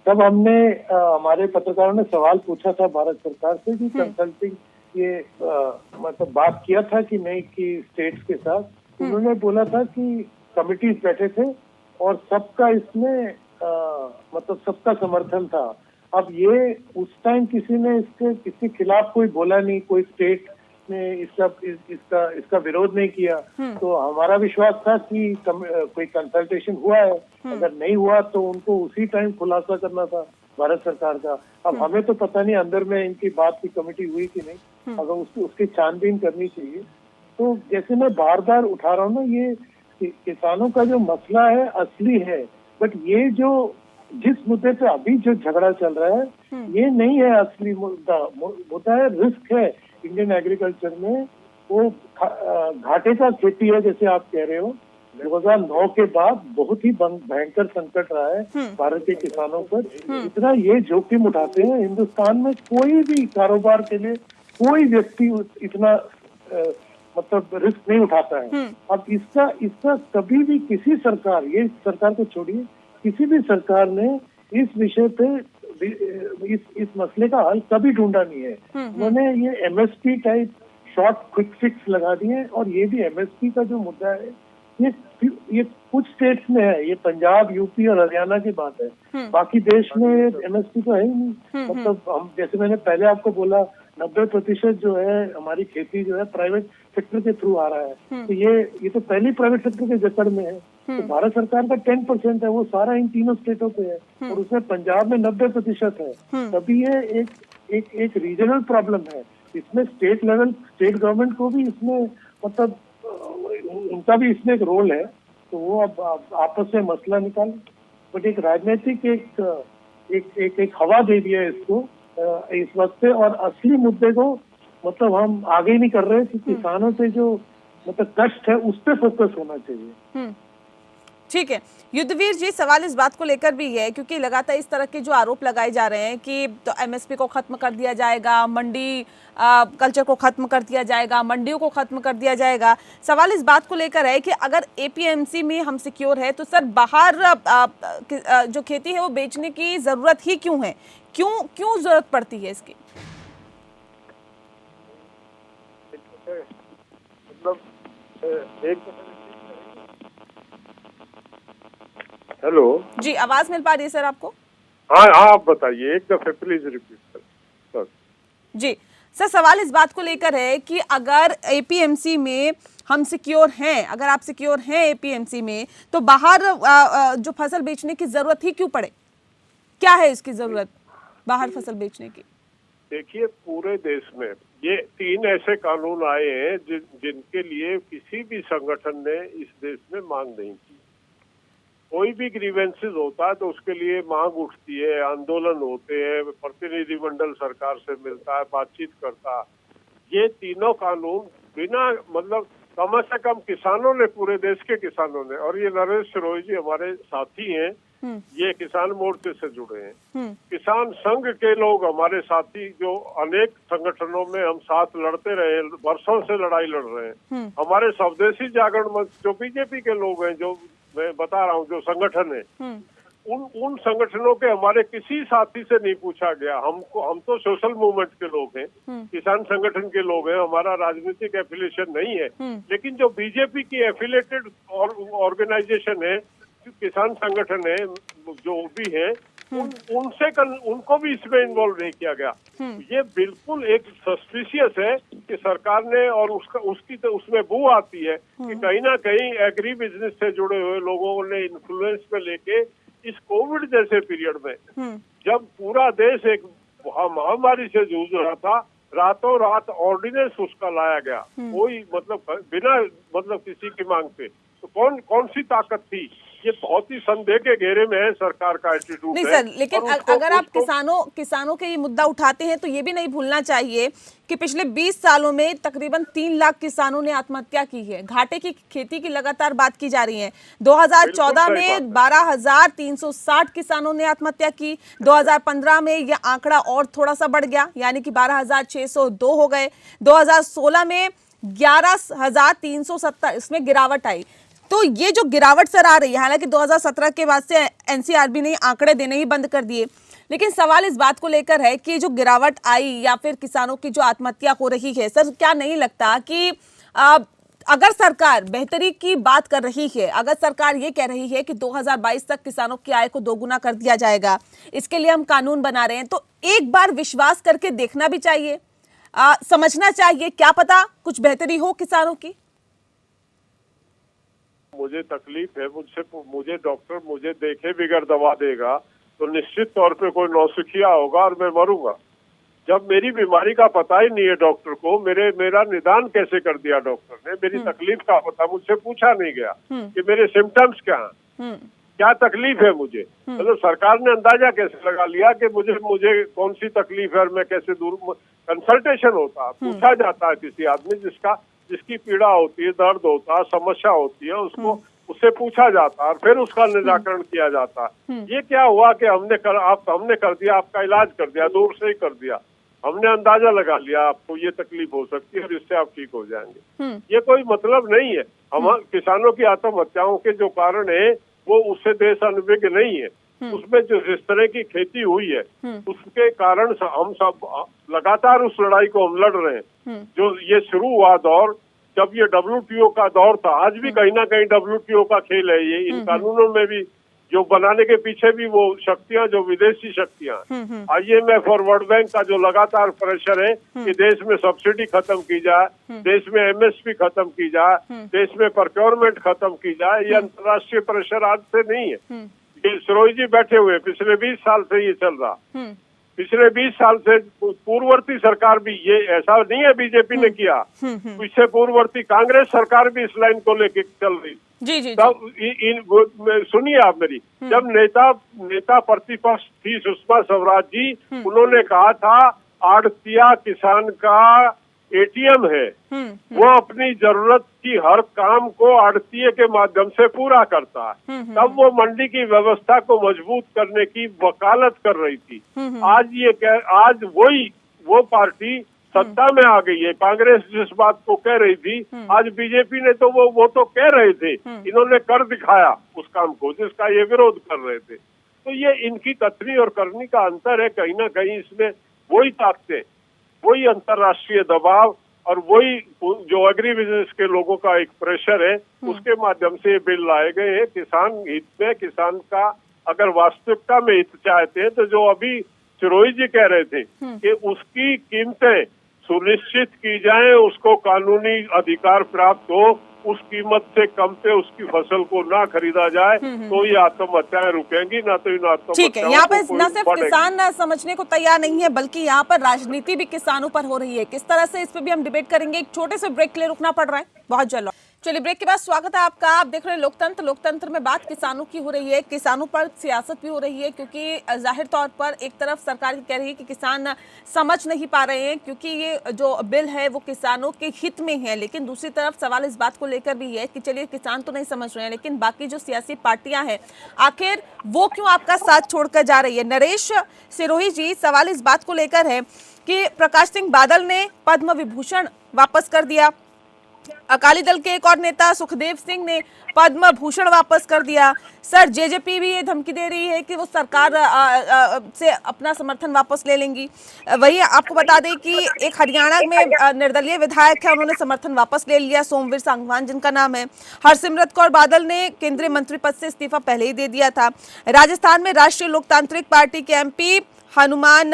तब हमने हमारे पत्रकारों ने सवाल पूछा था भारत सरकार से कि कंसल्टिंग ये मतलब बात किया था कि नहीं कि स्टेट्स के साथ। उन्होंने बोला था कि कमिटीज बैठे थे और सबका इसमें मतलब सबका समर्थन था। अब ये उस टाइम किसी ने इसके खिलाफ कोई बोला नहीं, कोई स्टेट ने इसका विरोध नहीं किया। तो हमारा विश्वास था कि कोई कंसल्टेशन हुआ है, अगर नहीं हुआ तो उनको उसी टाइम खुलासा करना था भारत सरकार का। अब हमें तो पता नहीं अंदर में इनकी बात की कमेटी हुई कि नहीं, अगर उसकी छानबीन करनी चाहिए। तो जैसे मैं बार बार उठा रहा हूँ ना, ये किसानों का जो मसला है असली है, बट ये जो जिस मुद्दे पे अभी जो झगड़ा चल रहा है ये नहीं है असली मुद्दा है रिस्क है इंडियन एग्रीकल्चर में। वो घाटे का खेती है, जैसे आप कह रहे हो। 2009 के बाद बहुत ही भयंकर संकट रहा है भारत के किसानों पर। इतना ये जोखिम उठाते हैं, हिंदुस्तान में कोई भी कारोबार के लिए कोई व्यक्ति इतना मतलब रिस्क नहीं उठाता है। अब इसका कभी भी किसी सरकार, ये सरकार को छोड़िए, किसी भी सरकार ने इस विषय पे इस मसले का हल कभी ढूंढा नहीं है। उन्होंने ये MSP type short quick fix लगा दिए। और ये भी एमएसपी का जो मुद्दा है ये कुछ स्टेट्स में है, ये पंजाब, यूपी और हरियाणा की बात है। बाकी देश में एमएसपी तो है ही नहीं। मतलब हम जैसे मैंने पहले आपको बोला, 90% जो है हमारी खेती जो है प्राइवेट सेक्टर के थ्रू आ रहा है। तो ये तो पहली प्राइवेट सेक्टर के जकड़ में है। तो भारत सरकार का 10% है, वो सारा इन तीनों स्टेटों पे है और उसमें पंजाब में 90% है। तभी ये एक रीजनल प्रॉब्लम है। इसमें स्टेट गवर्नमेंट को भी इसमें मतलब उनका भी इसमें एक रोल है। तो वो अब आपस में मसला निकाले, बट एक राजनीतिक एक हवा दे दिया है इसको इस वक्त से, और असली मुद्दे को मतलब हम आगे नहीं कर रहे कि किसानों से जो मतलब कष्ट है उस पर फोकस होना चाहिए। ठीक है युद्धवीर जी, सवाल इस बात को लेकर भी है क्योंकि लगातार इस तरह के जो आरोप लगाए जा रहे हैं कि तो एमएसपी को खत्म कर दिया जाएगा, मंडी कल्चर को खत्म कर दिया जाएगा, मंडियों को खत्म कर दिया जाएगा। सवाल इस बात को लेकर है कि अगर एपीएमसी में हम सिक्योर है तो सर बाहर जो खेती है वो बेचने की जरूरत ही क्यों है? क्यों जरूरत पड़ती है इसकी? मतलब हेलो जी, आवाज मिल पा रही है सर आपको? हाँ आप बताइए, एक दफे प्लीज रिपीट सर। जी सर, सवाल इस बात को लेकर है कि अगर एपीएमसी में हम सिक्योर हैं, अगर आप सिक्योर हैं एपीएमसी में, तो बाहर जो फसल बेचने की जरूरत ही क्यों पड़े? क्या है इसकी जरूरत बाहर फसल बेचने की? देखिए, पूरे देश में ये 3 ऐसे कानून आए हैं जिनके लिए किसी भी संगठन ने इस देश में मांग नहीं की। कोई भी ग्रीवेंसेस होता है तो उसके लिए मांग उठती है, आंदोलन होते हैं, प्रतिनिधिमंडल सरकार से मिलता है, बातचीत करता है। ये तीनों कानून बिना मतलब कम से कम किसानों ने, पूरे देश के किसानों ने, और ये नरेश सिरोही जी हमारे साथी हैं, ये किसान मोर्चे से जुड़े हैं, किसान संघ के लोग हमारे साथी, जो अनेक संगठनों में हम साथ लड़ते रहे, वर्षों से लड़ाई लड़ रहे हैं। हमारे स्वदेशी जागरण मंच जो बीजेपी के लोग हैं, जो मैं बता रहा हूँ जो संगठन है, उन संगठनों के हमारे किसी साथी से नहीं पूछा गया। हम तो सोशल मूवमेंट के लोग हैं, किसान संगठन के लोग हैं, हमारा राजनीतिक एफिलिएशन नहीं है। लेकिन जो बीजेपी की एफिलेटेड ऑर्गेनाइजेशन है, किसान संगठन है, जो भी है, उनको भी इसमें इन्वॉल्व नहीं किया गया। ये बिल्कुल एक सस्पिशियस है कि सरकार ने, और उसकी तो उसमें बू आती है कि कहीं ना कहीं एग्री बिजनेस से जुड़े हुए लोगों ने इन्फ्लुएंस में लेके इस कोविड जैसे पीरियड में, जब पूरा देश एक महामारी से जूझ रहा था, रातों रात ऑर्डिनेंस उसका लाया गया, कोई मतलब बिना मतलब किसी की मांग पे। तो कौन सी ताकत थी? ये बहुत ही संदेह के घेरे में है सरकार का एटीट्यूड। नहीं सर, लेकिन अगर आप किसानों के ये मुद्दा उठाते हैं तो ये भी नहीं भूलना चाहिए कि पिछले 20 सालों में तकरीबन 3 लाख किसानों ने आत्महत्या की है। घाटे की खेती की लगातार बात की जा रही है। 2014 में 12,360 किसानों ने आत्महत्या की। 2015 में यह आंकड़ा और थोड़ा सा बढ़ गया, यानी कि 12,602 हो गए। 2016 में 11,370, इसमें गिरावट आई। तो ये जो गिरावट सर आ रही है, हालांकि 2017 के बाद से एनसीआरबी ने आंकड़े देने ही बंद कर दिए, लेकिन सवाल इस बात को लेकर है कि जो गिरावट आई या फिर किसानों की जो आत्महत्या हो रही है, सर क्या नहीं लगता कि अगर सरकार बेहतरी की बात कर रही है, अगर सरकार ये कह रही है कि 2022 तक किसानों की आय को दोगुना कर दिया जाएगा, इसके लिए हम कानून बना रहे हैं, तो एक बार विश्वास करके देखना भी चाहिए, समझना चाहिए, क्या पता कुछ बेहतरी हो किसानों की। मुझे तकलीफ है, मुझे डॉक्टर मुझे देखे बिगड़ दवा देगा तो निश्चित तौर पे कोई नौसिखिया होगा और मैं मरूंगा। जब मेरी बीमारी का पता ही नहीं है डॉक्टर को, मेरा निदान कैसे कर दिया डॉक्टर ने, मेरी तकलीफ का पता मुझसे पूछा नहीं गया कि मेरे सिम्टम्स क्या हैं, क्या तकलीफ है मुझे, मतलब सरकार ने अंदाजा कैसे लगा लिया कि मुझे कौन सी तकलीफ है और मैं कैसे दूर। कंसल्टेशन होता, पूछा जाता है किसी आदमी जिसकी पीड़ा होती है, दर्द होता है, समस्या होती है, उससे पूछा जाता है और फिर उसका निराकरण किया जाता है। ये क्या हुआ कि हमने कर दिया, आपका इलाज कर दिया, दूर से ही कर दिया, हमने अंदाजा लगा लिया आपको ये तकलीफ हो सकती है और इससे आप ठीक हो जाएंगे। ये कोई मतलब नहीं है। हम किसानों की आत्महत्याओं के जो कारण है वो उससे देश अनभिज्ञ नहीं है। उसमें जिस तरह की खेती हुई है उसके कारण हम सब लगातार उस लड़ाई को हम लड़ रहे हैं। जो ये शुरू हुआ दौर, जब ये WTO का दौर था, आज भी कहीं ना कहीं WTO का खेल है ये, इन कानूनों में भी जो बनाने के पीछे भी वो शक्तियां जो विदेशी शक्तियां, IMF और वर्ल्ड बैंक का जो लगातार प्रेशर है कि देश में सब्सिडी खत्म की जाए, देश में MSP खत्म की जाए, देश में प्रोक्योरमेंट खत्म की जाए, ये अंतर्राष्ट्रीय प्रेशर आज से नहीं है। ये सिरोही जी बैठे हुए पिछले 20 साल से ये चल रहा। पिछले 20 साल से पूर्ववर्ती सरकार भी, ये ऐसा नहीं है बीजेपी ने किया, इससे पूर्ववर्ती कांग्रेस सरकार भी इस लाइन को लेके चल रही। जी। तब सुनिए आप मेरी, जब नेता प्रतिपक्ष थी सुषमा स्वराज जी, उन्होंने कहा था आड़तिया किसान का ATM है, वो अपनी जरूरत की हर काम को आड़तिये के माध्यम से पूरा करता है। तब वो मंडी की व्यवस्था को मजबूत करने की वकालत कर रही थी। आज वो पार्टी सत्ता में आ गई है। कांग्रेस जिस बात को कह रही थी, आज बीजेपी ने तो वो तो कह रहे थे, इन्होंने कर दिखाया उस काम को जिसका ये विरोध कर रहे थे। तो ये इनकी कथनी और करनी का अंतर है। कहीं ना कहीं इसमें वही ताकतें, वही अंतर्राष्ट्रीय दबाव और वही जो एग्री बिजनेस के लोगों का एक प्रेशर है, उसके माध्यम से ये बिल लाए गए हैं। किसान हित में, किसान का अगर वास्तविकता में हित चाहते हैं तो जो अभी सिरोही जी कह रहे थे कि उसकी कीमतें सुनिश्चित की जाए, उसको कानूनी अधिकार प्राप्त हो, उस कीमत से कम पे उसकी फसल को ना खरीदा जाए, तो ये आत्महत्याएं रुकेंगी, ना तो इन आत्महत्याओं। ठीक है, यहाँ पे न सिर्फ किसान न समझने को तैयार नहीं है, बल्कि यहाँ पर राजनीति भी किसानों पर हो रही है। किस तरह से, इस पे भी हम डिबेट करेंगे। एक छोटे से ब्रेक के लिए रुकना पड़ रहा है, बहुत जल्द। चलिए, ब्रेक के बाद स्वागत है आपका। आप देख रहे हैं लोकतंत्र में बात किसानों की हो रही है, किसानों पर सियासत भी हो रही है, क्योंकि जाहिर तौर पर एक तरफ सरकार कह रही है कि किसान समझ नहीं पा रहे हैं क्योंकि ये जो बिल है वो किसानों के हित में है, लेकिन दूसरी तरफ सवाल इस बात को लेकर भी है कि चलिए किसान तो नहीं समझ रहे हैं, लेकिन बाकी जो सियासी पार्टियां हैं आखिर वो क्यों आपका साथ छोड़कर जा रही है। नरेश सिरोही जी, सवाल इस बात को लेकर है कि प्रकाश सिंह बादल ने पद्म विभूषण वापस कर दिया, अकाली दल के एक और नेता सुखदेव सिंह ने पद्म भूषण वापस कर दिया। सर, जेजेपी भी ये धमकी दे रही है कि वो सरकार से अपना समर्थन वापस ले लेंगी। वही आपको बता दें कि एक हरियाणा में निर्दलीय विधायक है, उन्होंने समर्थन वापस ले लिया, सोमवीर सांगवान जिनका नाम है। हरसिमरत कौर बादल ने केंद्रीय मंत्री पद से इस्तीफा पहले ही दे दिया था। राजस्थान में राष्ट्रीय लोकतांत्रिक पार्टी के MP हनुमान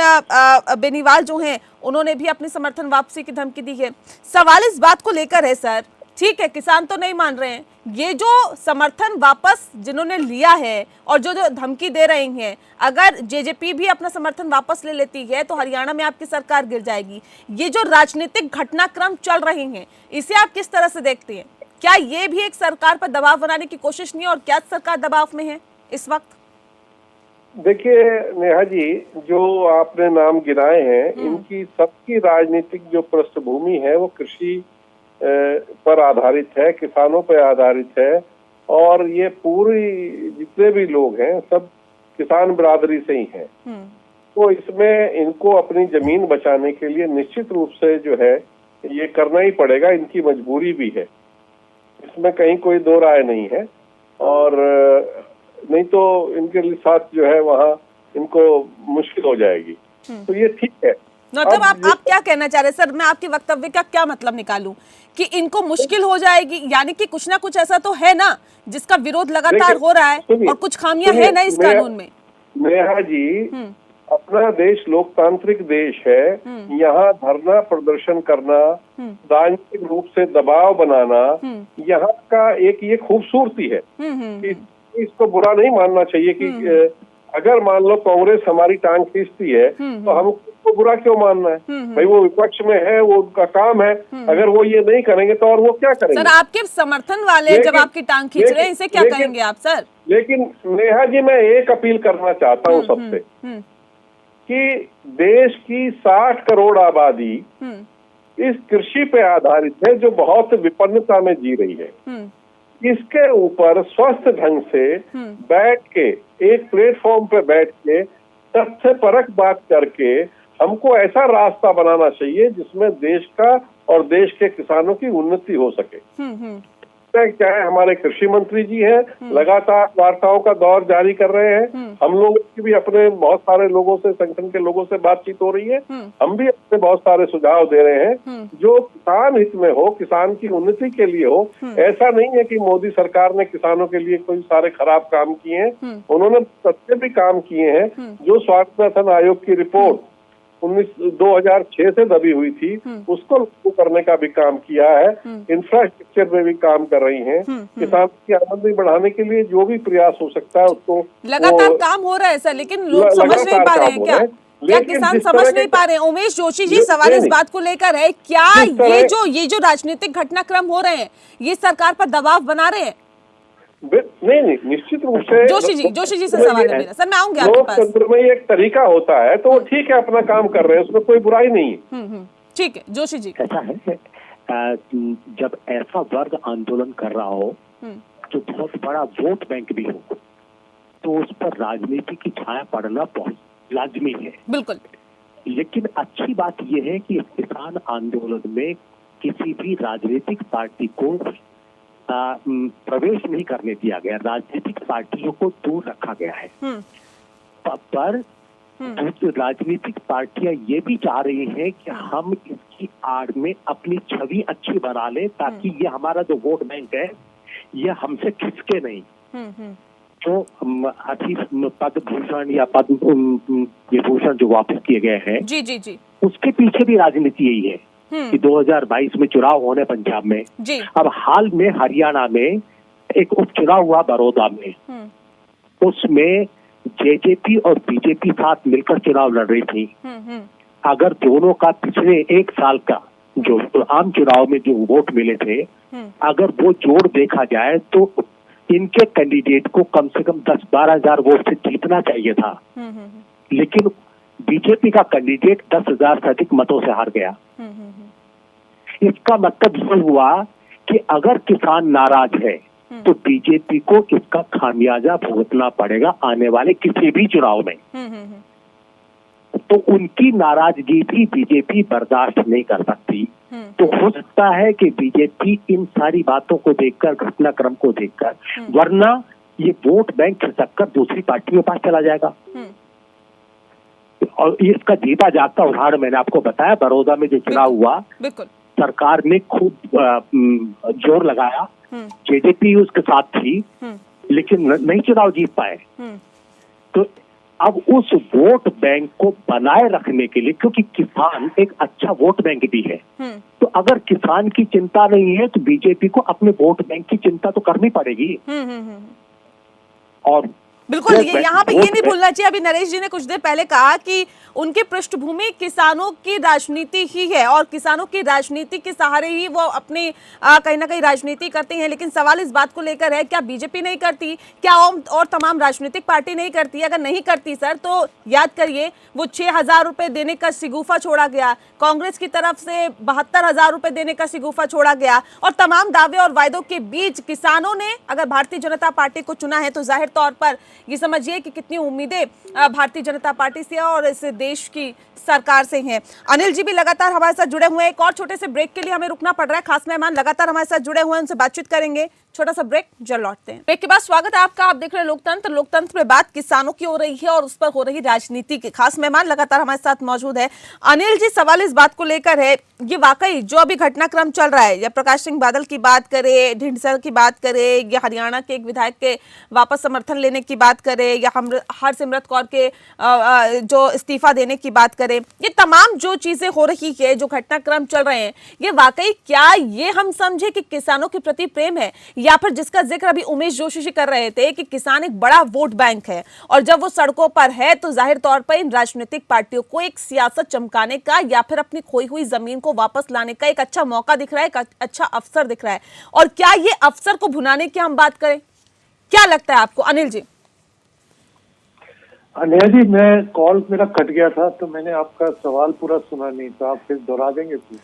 बेनीवाल जो हैं, उन्होंने भी अपनी समर्थन वापसी की धमकी दी है। सवाल इस बात को लेकर है सर, ठीक है किसान तो नहीं मान रहे हैं, ये जो समर्थन वापस जिन्होंने लिया है और जो धमकी दे रहे हैं, अगर जेजेपी भी अपना समर्थन वापस ले लेती है तो हरियाणा में आपकी सरकार गिर जाएगी। ये जो राजनीतिक घटनाक्रम चल रहे हैं, इसे आप किस तरह से देखते हैं? क्या ये भी एक सरकार पर दबाव बनाने की कोशिश नहीं है, और क्या सरकार दबाव में है इस वक्त? देखिए नेहा जी, जो आपने नाम गिनाए हैं, इनकी सबकी राजनीतिक जो पृष्ठभूमि है वो कृषि पर आधारित है, किसानों पर आधारित है, और ये पूरी जितने भी लोग हैं सब किसान बिरादरी से ही हैं। तो इसमें इनको अपनी जमीन बचाने के लिए निश्चित रूप से जो है ये करना ही पड़ेगा, इनकी मजबूरी भी है, इसमें कहीं कोई दो राय नहीं है। और नहीं तो इनके साथ जो है वहाँ इनको मुश्किल हो जाएगी। तो ये ठीक है। मतलब आप क्या कहना चाह रहे हैं सर? मैं आपके वक्तव्य का क्या मतलब निकालूं कि इनको मुश्किल हो जाएगी, यानी कि कुछ ना कुछ ऐसा तो है ना जिसका विरोध लगातार हो रहा है और कुछ खामियां है ना इस कानून में? नेहा जी, अपना देश लोकतांत्रिक देश है, यहाँ धरना प्रदर्शन करना, राजनीतिक रूप से दबाव बनाना, यहाँ का एक ये खूबसूरती है कि इसको बुरा नहीं मानना चाहिए कि अगर मान लो कांग्रेस हमारी टांग खींचती है तो हमको बुरा क्यों मानना है? भाई वो विपक्ष में है, वो उनका काम है, अगर वो ये नहीं करेंगे तो और वो क्या करेंगे? सर, आपके समर्थन वाले जब आपकी टांग खींच रहे हैं, इसे क्या कहेंगे आप सर? लेकिन नेहा जी, मैं एक अपील करना चाहता हूँ सबसे कि देश की 60 करोड़ आबादी इस कृषि पे आधारित है, जो बहुत विपन्नता में जी रही है। इसके ऊपर स्वस्थ ढंग से बैठ के, एक प्लेटफॉर्म पे बैठ के तथ्य परख बात करके हमको ऐसा रास्ता बनाना चाहिए जिसमें देश का और देश के किसानों की उन्नति हो सके। सकते हैं, चाहे हमारे कृषि मंत्री जी हैं, लगातार वार्ताओं का दौर जारी कर रहे हैं। हम लोग की भी अपने बहुत सारे लोगों से, संगठन के लोगों से बातचीत हो रही है। हम भी अपने बहुत सारे सुझाव दे रहे हैं जो किसान हित में हो, किसान की उन्नति के लिए हो। ऐसा नहीं है कि मोदी सरकार ने किसानों के लिए कोई सारे खराब काम किए हैं, उन्होंने सच्चे भी काम किए हैं। जो स्वास्थ्य आयोग की रिपोर्ट 2006 से दबी हुई थी, उसको लागू करने का भी काम किया है। इंफ्रास्ट्रक्चर में भी काम कर रही हैं। किसान की आमदनी बढ़ाने के लिए जो भी प्रयास हो सकता है उसको लगातार काम हो रहा है सर, लेकिन लोग समझ नहीं पा रहे हैं क्या किसान समझ नहीं पा रहे हैं? उमेश जोशी जी, सवाल इस बात को लेकर है, क्या ये जो राजनीतिक घटनाक्रम हो रहे हैं ये सरकार पर दबाव बना रहे हैं? नहीं, निश्चित रूप से जोशी जी से सवाल है मेरा। सर मैं आऊंगी आपके पास। लोकतंत्र में एक तरीका होता है, तो ठीक है, अपना काम कर रहे हैं, उसमें कोई बुराई नहीं। ठीक है जोशी जी। ऐसा है जब ऐसा वर्ग आंदोलन कर रहा हो जो बहुत बड़ा वोट बैंक भी हो, तो उस पर राजनीति की छाया पड़ना बहुत लाजमी है। बिल्कुल। लेकिन अच्छी बात यह है कि इस किसान आंदोलन में किसी भी राजनीतिक पार्टी को प्रवेश नहीं करने दिया गया, राजनीतिक पार्टियों को दूर रखा गया है। पर राजनीतिक पार्टियां ये भी चाह रही हैं कि हम इसकी आड़ में अपनी छवि अच्छी बना लें, ताकि ये हमारा जो वोट बैंक है ये हमसे खिसके नहीं। तो पद्म भूषण या पद्म विभूषण जो वापस किए गए हैं, जी, उसके पीछे भी राजनीति यही है कि 2022 में चुनाव होने पंजाब में। अब हाल में हरियाणा में एक उपचुनाव हुआ बड़ौदा में, उसमें जेजेपी और बीजेपी साथ मिलकर चुनाव लड़ रही थी। अगर दोनों का पिछले एक साल का जो आम चुनाव में जो वोट मिले थे, अगर वो जोड़ देखा जाए तो इनके कैंडिडेट को कम से कम 10-12 हजार वोट से जीतना चाहिए था। लेकिन बीजेपी का कैंडिडेट 10,000 से अधिक मतों से हार गया। इसका मतलब ये हुआ कि अगर किसान नाराज है तो बीजेपी को इसका खामियाजा भुगतना पड़ेगा आने वाले किसी भी चुनाव में। तो उनकी नाराजगी भी बीजेपी बर्दाश्त नहीं कर सकती। तो हो सकता है कि बीजेपी इन सारी बातों को देखकर, घटनाक्रम को देखकर, वरना ये वोट बैंक खिसक दूसरी पार्टियों के पास चला जाएगा। और इसका जीता जागता उदाहरण मैंने आपको बताया, बड़ौदा में जो चुनाव हुआ, सरकार ने खूब जोर लगाया, जेजेपी उसके साथ थी, लेकिन नहीं चुनाव जीत पाए। तो अब उस वोट बैंक को बनाए रखने के लिए, क्योंकि किसान एक अच्छा वोट बैंक भी है, तो अगर किसान की चिंता नहीं है तो बीजेपी को अपने वोट बैंक की चिंता तो करनी पड़ेगी। और बिल्कुल, यहाँ पे ये नहीं भूलना चाहिए, अभी नरेश जी ने कुछ देर पहले कहा कि उनकी पृष्ठभूमि किसानों की राजनीति ही है और किसानों की राजनीति के सहारे ही वो अपने कहीं ना कहीं राजनीति करते हैं। लेकिन सवाल इस बात को लेकर है, क्या बीजेपी नहीं करती, क्या और तमाम राजनीतिक पार्टी नहीं करती? अगर नहीं करती सर तो याद करिए, वो 6,000 रुपए देने का शिगुफा छोड़ा गया, कांग्रेस की तरफ से 72,000 रुपए देने का शिगुफा छोड़ा गया, और तमाम दावे और वायदों के बीच किसानों ने अगर भारतीय जनता पार्टी को चुना है तो जाहिर तौर पर ये समझिए कि कितनी उम्मीदें भारतीय जनता पार्टी से और इस देश की सरकार से हैं। अनिल जी भी लगातार हमारे साथ जुड़े हुए हैं। एक और छोटे से ब्रेक के लिए हमें रुकना पड़ रहा है, खास मेहमान लगातार हमारे साथ जुड़े हुए हैं, उनसे बातचीत करेंगे। छोटा सा ब्रेक, जल्द लौटते हैं। ब्रेक के बाद स्वागत है आपका, आप देख रहे हैं लोकतंत्र। लोकतंत्र में बात किसानों की हो रही है और उस पर हो रही राजनीति की। खास मेहमान लगातार हमारे साथ मौजूद है। अनिल जी, सवाल इस बात को लेकर है, ये वाकई जो अभी घटनाक्रम चल रहा है, या प्रकाश सिंह बादल की बात करें, ढिंडसा की बात करें, या हरियाणा के एक विधायक के वापस समर्थन लेने की बात करें, या हरसिमरत कौर के जो इस्तीफा देने की बात करें, ये तमाम जो चीजें हो रही है, जो घटनाक्रम चल रहे हैं, ये वाकई क्या ये हम समझे कि किसानों के प्रति प्रेम है, या फिर जिसका जिक्र अभी उमेश जोशी जी कर रहे थे कि किसान एक बड़ा वोट बैंक है और जब वो सड़कों पर है तो जाहिर तौर पर इन राजनीतिक पार्टियों को एक सियासत चमकाने का या फिर अपनी खोई हुई जमीन को वापस लाने का एक अच्छा मौका दिख रहा है, एक अच्छा अवसर दिख रहा है? और क्या ये अवसर को भुनाने की हम बात करें, क्या लगता है आपको अनिल जी? नेहा जी, मैं कॉल मेरा कट गया था तो मैंने आपका सवाल पूरा सुना नहीं था, आप फिर दोहरा देंगे प्लीज?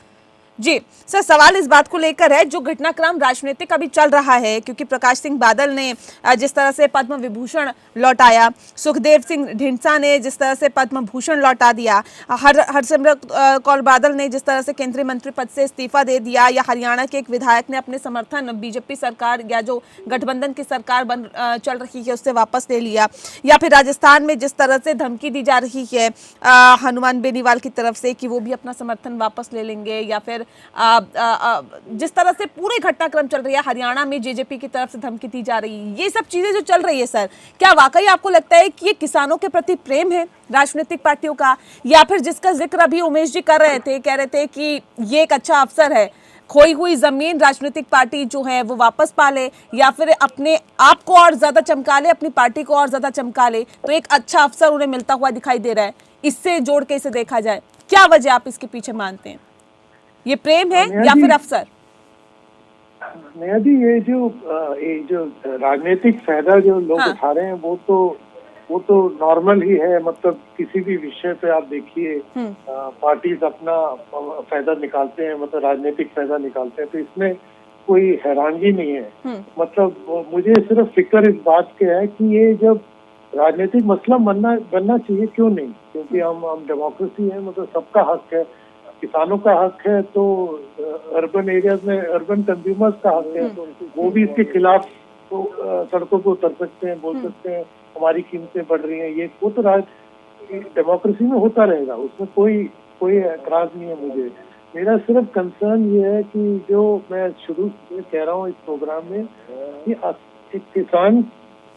जी सर, सवाल इस बात को लेकर है जो घटनाक्रम राजनीतिक अभी चल रहा है, क्योंकि प्रकाश सिंह बादल ने जिस तरह से पद्म विभूषण लौटाया, सुखदेव सिंह ढींडसा ने जिस तरह से पद्म भूषण लौटा दिया, हरसिमरत कौर बादल ने जिस तरह से केंद्रीय मंत्री पद से इस्तीफा दे दिया, या हरियाणा के एक विधायक ने अपने समर्थन बीजेपी सरकार या जो गठबंधन की सरकार चल रही है उससे वापस ले लिया, या फिर राजस्थान में जिस तरह से धमकी दी जा रही है हनुमान बेनीवाल की तरफ से कि वो भी अपना समर्थन वापस ले लेंगे, या फिर जिस तरह से पूरे घटनाक्रम चल रही है, हरियाणा में जेजेपी की तरफ से धमकी दी जा रही है, ये सब चीजें जो चल रही है सर, क्या वाकई आपको लगता है कि ये किसानों के प्रति प्रेम है राजनीतिक पार्टियों का, या फिर जिसका जिक्र अभी उमेश जी कर रहे थे, कह रहे थे कि ये एक अच्छा अवसर है, खोई हुई जमीन राजनीतिक पार्टी जो है वो वापस पा ले, या फिर अपने आप को और ज्यादा चमका ले, अपनी पार्टी को और ज्यादा चमका ले, तो एक अच्छा अवसर उन्हें मिलता हुआ दिखाई दे रहा है, इससे जोड़ के इसे देखा जाए, क्या वजह आप इसके पीछे मानते हैं? ये प्रेम है या फिर अफसर? नया जी, ये जो राजनीतिक फायदा जो लोग उठा रहे हैं वो तो नॉर्मल ही है। मतलब किसी भी विषय पे आप देखिए पार्टीज अपना फायदा निकालते हैं, मतलब राजनीतिक फायदा निकालते हैं, तो इसमें कोई हैरानगी नहीं है। मतलब मुझे सिर्फ फिक्र इस बात के है कि ये जब राजनीतिक मसला बनना चाहिए, क्यों नहीं, क्योंकि हम डेमोक्रेसी है, मतलब सबका हक है, किसानों का हक है, तो अर्बन एरियाज में अर्बन कंज्यूमर्स का हक है, तो वो भी इसके खिलाफ तो सड़कों को उतर सकते हैं, बोल सकते हैं हमारी कीमतें बढ़ रही हैं, ये वो तो डेमोक्रेसी में होता रहेगा, उसमें कोई एतराज नहीं है। मेरा सिर्फ कंसर्न ये है कि जो मैं शुरू से कह रहा हूँ इस प्रोग्राम में कि एक किसान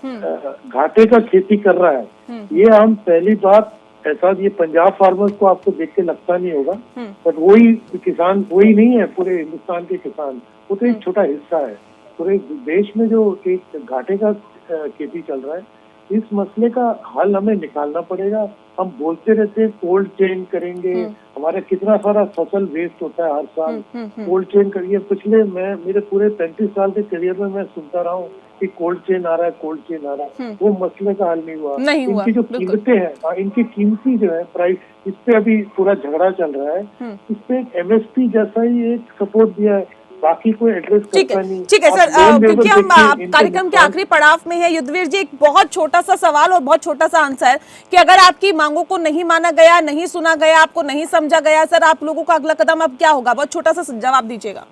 घाटे का खेती कर रहा है, ये हम पहली बात ऐसा, ये पंजाब फार्मर्स को आपको देख के लगता नहीं होगा, बट वही किसान वही नहीं है, पूरे हिंदुस्तान के किसान, वो तो एक छोटा हिस्सा है। पूरे देश में जो एक घाटे का खेती चल रहा है, इस मसले का हल हमें निकालना पड़ेगा। हम बोलते रहते हैं कोल्ड चेन करेंगे, हमारा कितना सारा फसल वेस्ट होता है हर साल, कोल्ड चेन करिए। मेरे पूरे 35 साल के करियर में मैं सुनता रहा हूँ कि कोल्ड चेन आ रहा है, कोल्ड चेन आ रहा है, वो मसले का हल नहीं हुआ। इनकी जो कीमतें हैं, इनकी कीमती जो है प्राइस, इस पे अभी पूरा झगड़ा चल रहा है। इस पे एमएसपी जैसा ही एक सपोर्ट दिया है, बाकी कोई एड्रेस करता नहीं। ठीक है सर, क्योंकि हम कार्यक्रम के आखिरी पड़ाव में है, युद्धवीर जी, एक बहुत छोटा सा सवाल और बहुत छोटा सा आंसर कि अगर आपकी मांगों को नहीं माना गया, नहीं सुना गया, आपको नहीं समझा गया, सर आप लोगों का अगला कदम अब क्या होगा? बहुत छोटा सा जवाब दीजिएगा।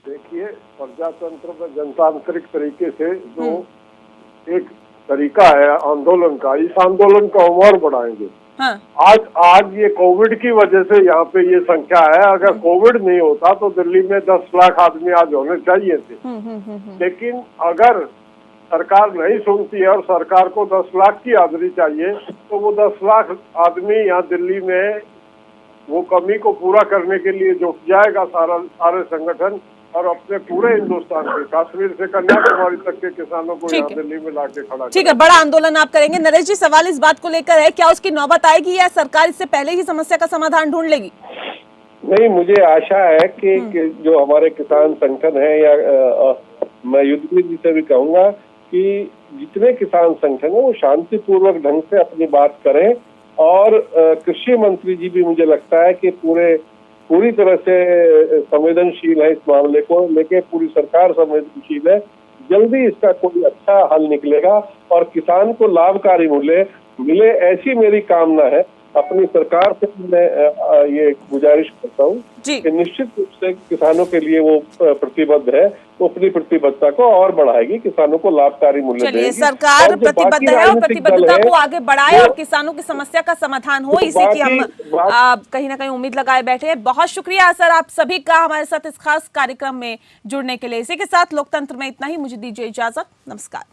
देखिए, प्रजातंत्र में जनतांत्रिक तरीके से जो एक तरीका है आंदोलन का, इस आंदोलन को हम और बढ़ाएंगे। हाँ। आज ये कोविड की वजह से यहाँ पे ये संख्या है। अगर कोविड नहीं होता तो दिल्ली में 10 लाख आदमी आज होने चाहिए थे, लेकिन अगर सरकार नहीं सुनती है और सरकार को 10 लाख की हाजिरी चाहिए, तो वो 10 लाख आदमी यहाँ दिल्ली में वो कमी को पूरा करने के लिए जुट जाएगा सारे संगठन, और अपने पूरे हिंदुस्तान के कश्मीर से कन्याकुमारी तक के किसानों को यहाँ दिल्ली में लाके खड़ा। ठीक है, बड़ा आंदोलन आप करेंगे। नरेश जी, सवाल इस बात को लेकर है, क्या उसकी नौबत आएगी या सरकार इससे पहले ही समस्या का समाधान ढूंढ लेगी? नहीं, मुझे आशा है कि जो हमारे किसान संगठन है, या मैं युद्धवीर जी से भी कहूँगा कि जितने किसान संगठन है वो शांतिपूर्वक ढंग से अपनी बात करें, और कृषि मंत्री जी भी मुझे लगता है कि पूरी तरह से संवेदनशील है इस मामले को लेके, पूरी सरकार संवेदनशील है। जल्दी इसका कोई अच्छा हल निकलेगा और किसान को लाभकारी मूल्य मिले, ऐसी मेरी कामना है। अपनी सरकार से मैं ये गुजारिश करता हूँ कि निश्चित रूप से किसानों के लिए वो प्रतिबद्ध है, वो अपनी प्रतिबद्धता को और बढ़ाएगी, किसानों को लाभकारी मूल्य देगी। सरकार प्रतिबद्ध है और प्रतिबद्धता को आगे बढ़ाए और किसानों की समस्या का समाधान हो, इसी की हम कहीं ना कहीं उम्मीद लगाए बैठे हैं। बहुत शुक्रिया सर आप सभी का हमारे साथ इस खास कार्यक्रम में जुड़ने के लिए। इसी के साथ लोकतंत्र में इतना ही, मुझे दीजिए इजाजत, नमस्कार।